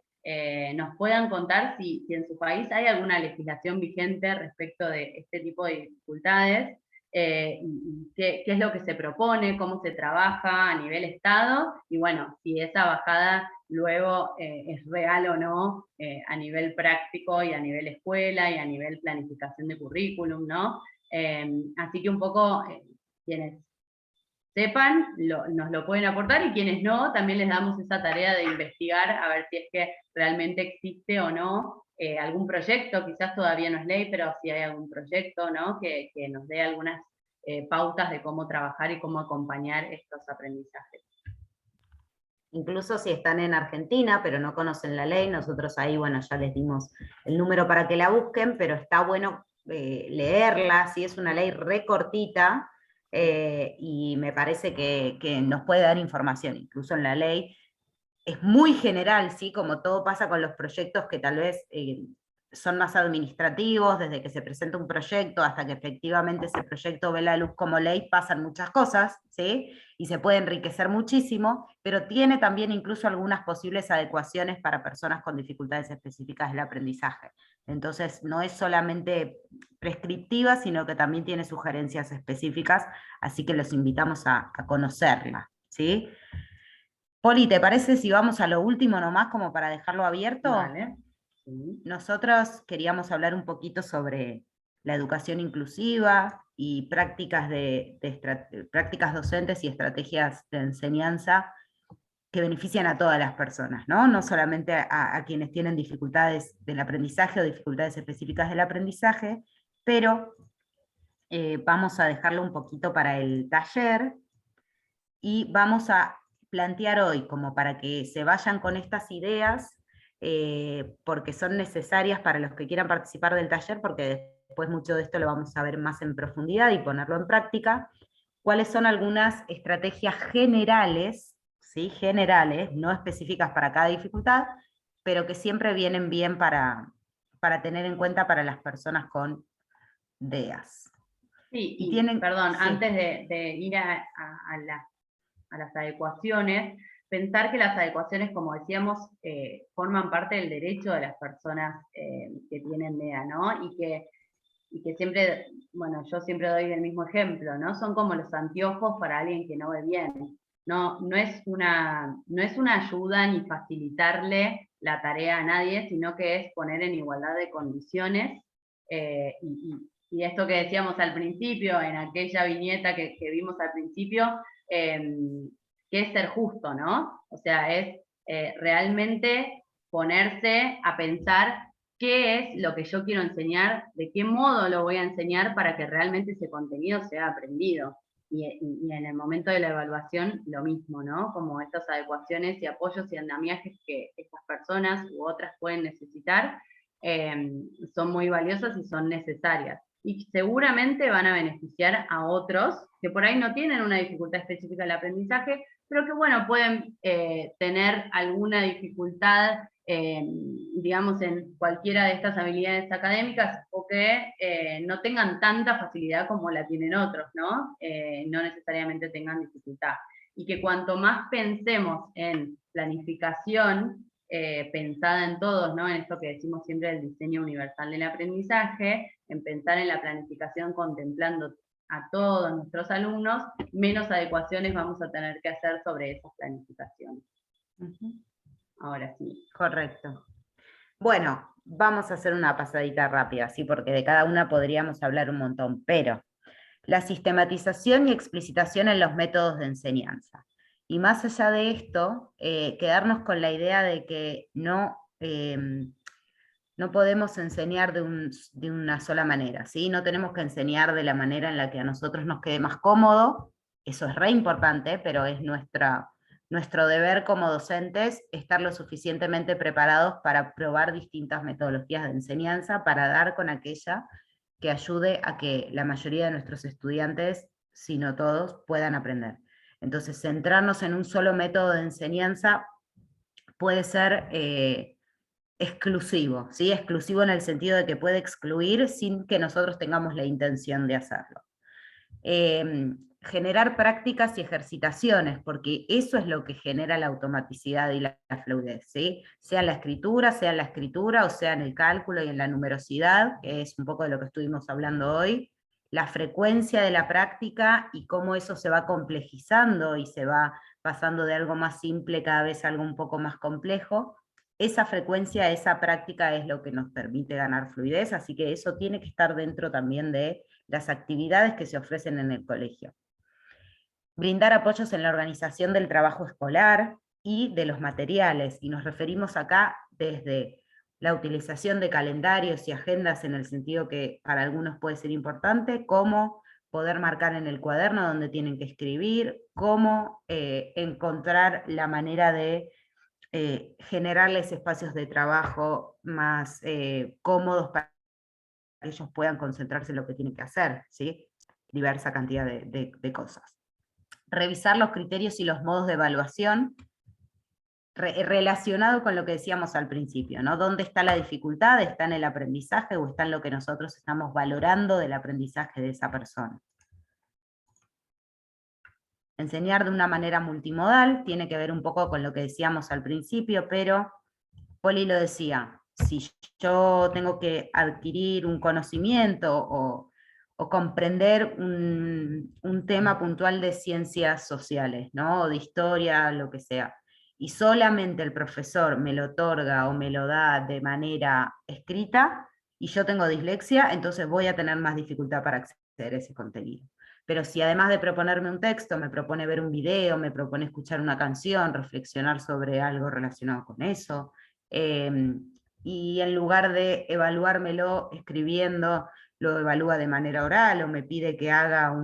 nos puedan contar si en su país hay alguna legislación vigente respecto de este tipo de dificultades, qué es lo que se propone, cómo se trabaja a nivel Estado, y bueno, si esa bajada luego es real o no a nivel práctico y a nivel escuela y a nivel planificación de currículum, ¿no? Así que un poco quienes sepan nos lo pueden aportar, y quienes no, también les damos esa tarea de investigar a ver si es que realmente existe o no algún proyecto, quizás todavía no es ley, pero si hay algún proyecto, ¿no? Que nos dé algunas pautas de cómo trabajar y cómo acompañar estos aprendizajes. Incluso si están en Argentina, pero no conocen la ley, nosotros ahí, bueno, ya les dimos el número para que la busquen, pero está bueno leerla, si es una ley re cortita, y me parece que nos puede dar información, incluso en la ley. Es muy general, ¿sí? Como todo pasa con los proyectos que tal vez son más administrativos, desde que se presenta un proyecto hasta que efectivamente ese proyecto ve la luz como ley, pasan muchas cosas, ¿sí? Y se puede enriquecer muchísimo, pero tiene también incluso algunas posibles adecuaciones para personas con dificultades específicas del aprendizaje. Entonces, no es solamente prescriptiva, sino que también tiene sugerencias específicas, así que los invitamos a conocerla, ¿sí? Poli, ¿te parece si vamos a lo último nomás como para dejarlo abierto? Vale. Sí. Nosotros queríamos hablar un poquito sobre la educación inclusiva y prácticas, prácticas docentes y estrategias de enseñanza que benefician a todas las personas, ¿no? No solamente a quienes tienen dificultades del aprendizaje o dificultades específicas del aprendizaje, pero vamos a dejarlo un poquito para el taller y vamos a plantear hoy, como para que se vayan con estas ideas, porque son necesarias para los que quieran participar del taller, porque después mucho de esto lo vamos a ver más en profundidad y ponerlo en práctica, cuáles son algunas estrategias generales, ¿sí? Generales, no específicas para cada dificultad, pero que siempre vienen bien para tener en cuenta para las personas con DEAs. Sí, y tienen, perdón, sí. Antes de ir a las adecuaciones, pensar que las adecuaciones, como decíamos, forman parte del derecho de las personas que tienen DEA, ¿no? Y que siempre, bueno, yo siempre doy el mismo ejemplo, ¿no? Son como los anteojos para alguien que no ve bien. No es una ayuda ni facilitarle la tarea a nadie, sino que es poner en igualdad de condiciones, y esto que decíamos al principio, en aquella viñeta que vimos al principio, que es ser justo, ¿no? O sea, es realmente ponerse a pensar qué es lo que yo quiero enseñar, de qué modo lo voy a enseñar para que realmente ese contenido sea aprendido. y en el momento de la evaluación lo mismo, ¿no? Como estas adecuaciones y apoyos y andamiajes que estas personas u otras pueden necesitar, son muy valiosas y son necesarias. Y seguramente van a beneficiar a otros que por ahí no tienen una dificultad específica del aprendizaje, pero que, bueno, pueden tener alguna dificultad, digamos, en cualquiera de estas habilidades académicas, o que no tengan tanta facilidad como la tienen otros, ¿no? No necesariamente tengan dificultad. Y que cuanto más pensemos en planificación, pensada en todos, ¿no? En esto que decimos siempre del diseño universal del aprendizaje, en pensar en la planificación contemplando a todos nuestros alumnos, menos adecuaciones vamos a tener que hacer sobre esas planificaciones. Ahora sí. Correcto. Bueno, vamos a hacer una pasadita rápida, ¿sí? Porque de cada una podríamos hablar un montón, pero la sistematización y explicitación en los métodos de enseñanza. Y más allá de esto, quedarnos con la idea de que no podemos enseñar de una sola manera, ¿sí? No tenemos que enseñar de la manera en la que a nosotros nos quede más cómodo, eso es re importante, pero es nuestro deber como docentes estar lo suficientemente preparados para probar distintas metodologías de enseñanza, para dar con aquella que ayude a que la mayoría de nuestros estudiantes, si no todos, puedan aprender. Entonces, centrarnos en un solo método de enseñanza puede ser exclusivo, ¿sí? Exclusivo en el sentido de que puede excluir sin que nosotros tengamos la intención de hacerlo. Generar prácticas y ejercitaciones, porque eso es lo que genera la automaticidad y la fluidez, ¿sí? Sea en la escritura o sea en el cálculo y en la numerosidad, que es un poco de lo que estuvimos hablando hoy, la frecuencia de la práctica y cómo eso se va complejizando y se va pasando de algo más simple cada vez a algo un poco más complejo. Esa frecuencia, esa práctica es lo que nos permite ganar fluidez, así que eso tiene que estar dentro también de las actividades que se ofrecen en el colegio. Brindar apoyos en la organización del trabajo escolar y de los materiales, y nos referimos acá desde la utilización de calendarios y agendas en el sentido que para algunos puede ser importante, como poder marcar en el cuaderno donde tienen que escribir, cómo encontrar la manera de generarles espacios de trabajo más cómodos para que ellos puedan concentrarse en lo que tienen que hacer, ¿sí? Diversa cantidad de cosas. Revisar los criterios y los modos de evaluación relacionado con lo que decíamos al principio, ¿no? ¿Dónde está la dificultad? ¿Está en el aprendizaje o está en lo que nosotros estamos valorando del aprendizaje de esa persona? Enseñar de una manera multimodal tiene que ver un poco con lo que decíamos al principio, pero Poli lo decía, si yo tengo que adquirir un conocimiento o comprender un tema puntual de ciencias sociales, ¿no? O de historia, lo que sea, y solamente el profesor me lo otorga o me lo da de manera escrita, y yo tengo dislexia, entonces voy a tener más dificultad para acceder a ese contenido. Pero si además de proponerme un texto, me propone ver un video, me propone escuchar una canción, reflexionar sobre algo relacionado con eso, y en lugar de evaluármelo escribiendo, lo evalúa de manera oral, o me pide que haga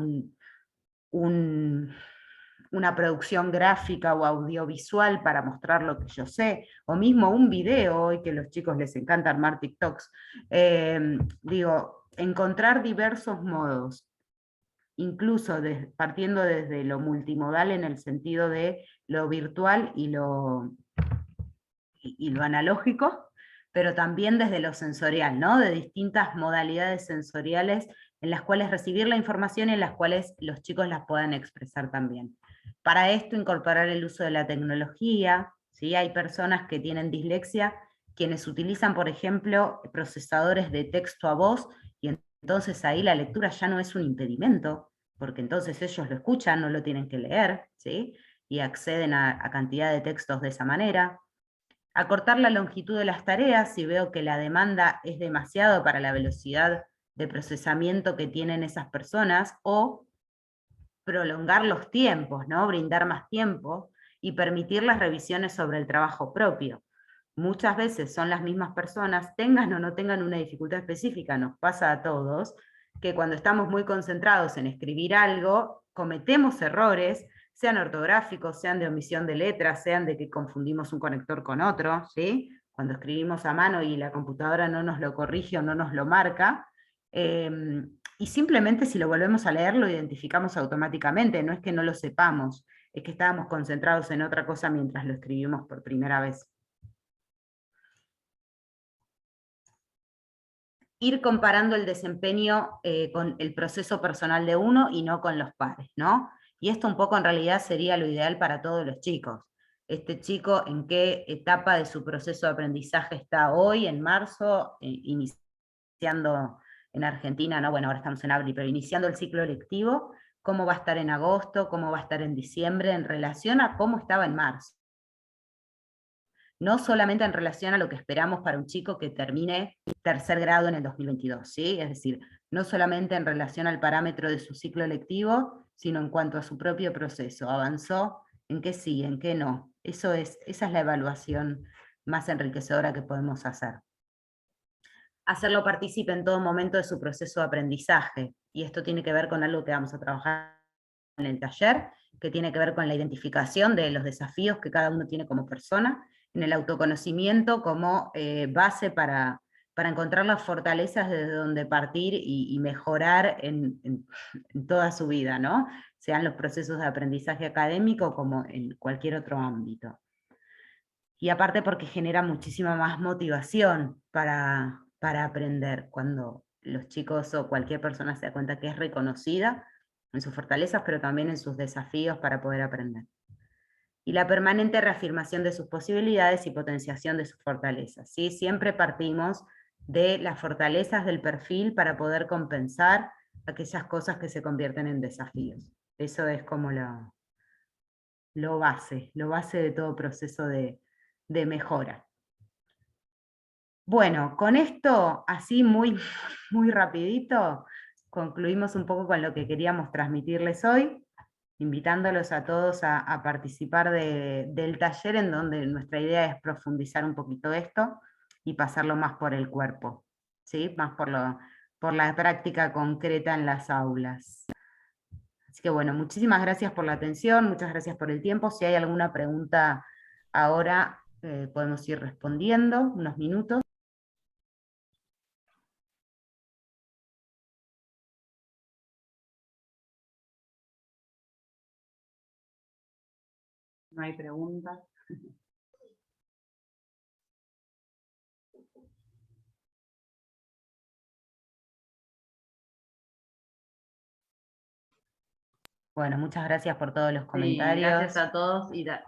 una producción gráfica o audiovisual para mostrar lo que yo sé, o mismo un video, hoy que a los chicos les encanta armar TikToks, digo, encontrar diversos modos, incluso partiendo desde lo multimodal en el sentido de lo virtual y lo analógico, pero también desde lo sensorial, ¿no? De distintas modalidades sensoriales en las cuales recibir la información y en las cuales los chicos las puedan expresar también. Para esto incorporar el uso de la tecnología, ¿sí? Hay personas que tienen dislexia, quienes utilizan, por ejemplo, procesadores de texto a voz, y entonces ahí la lectura ya no es un impedimento, porque entonces ellos lo escuchan, no lo tienen que leer, ¿sí? Y acceden a cantidad de textos de esa manera. Acortar la longitud de las tareas si veo que la demanda es demasiado para la velocidad de procesamiento que tienen esas personas, o prolongar los tiempos, ¿no? Brindar más tiempo y permitir las revisiones sobre el trabajo propio. Muchas veces son las mismas personas, tengan o no tengan una dificultad específica, nos pasa a todos, que cuando estamos muy concentrados en escribir algo, cometemos errores, sean ortográficos, sean de omisión de letras, sean de que confundimos un conector con otro, ¿sí? Cuando escribimos a mano y la computadora no nos lo corrige o no nos lo marca, y simplemente si lo volvemos a leer lo identificamos automáticamente, no es que no lo sepamos, es que estábamos concentrados en otra cosa mientras lo escribimos por primera vez. Ir comparando el desempeño con el proceso personal de uno y no con los pares, ¿no? Y esto un poco en realidad sería lo ideal para todos los chicos. Este chico, ¿en qué etapa de su proceso de aprendizaje está hoy, en marzo, iniciando en Argentina, ¿no? Bueno, ahora estamos en abril, pero iniciando el ciclo lectivo, cómo va a estar en agosto, cómo va a estar en diciembre, en relación a cómo estaba en marzo. No solamente en relación a lo que esperamos para un chico que termine tercer grado en el 2022, ¿sí? Es decir, no solamente en relación al parámetro de su ciclo lectivo, sino en cuanto a su propio proceso. ¿Avanzó? ¿En qué sí? ¿En qué no? Esa es la evaluación más enriquecedora que podemos hacer. Hacerlo partícipe en todo momento de su proceso de aprendizaje, y esto tiene que ver con algo que vamos a trabajar en el taller, que tiene que ver con la identificación de los desafíos que cada uno tiene como persona, en el autoconocimiento como base para encontrar las fortalezas desde donde partir y mejorar en toda su vida, ¿no? Sean los procesos de aprendizaje académico como en cualquier otro ámbito. Y aparte porque genera muchísima más motivación para aprender, cuando los chicos o cualquier persona se da cuenta que es reconocida en sus fortalezas, pero también en sus desafíos para poder aprender. Y la permanente reafirmación de sus posibilidades y potenciación de sus fortalezas, ¿sí? Siempre partimos de las fortalezas del perfil para poder compensar aquellas cosas que se convierten en desafíos. Eso es como lo base de todo proceso de mejora. Bueno, con esto, así muy rapidito, concluimos un poco con lo que queríamos transmitirles hoy, invitándolos a todos a participar del taller, en donde nuestra idea es profundizar un poquito esto y pasarlo más por el cuerpo, ¿sí? Más por la práctica concreta en las aulas. Así que bueno, muchísimas gracias por la atención, muchas gracias por el tiempo. Si hay alguna pregunta ahora, podemos ir respondiendo unos minutos. No hay preguntas. Bueno, muchas gracias por todos los comentarios. Sí, gracias a todos y a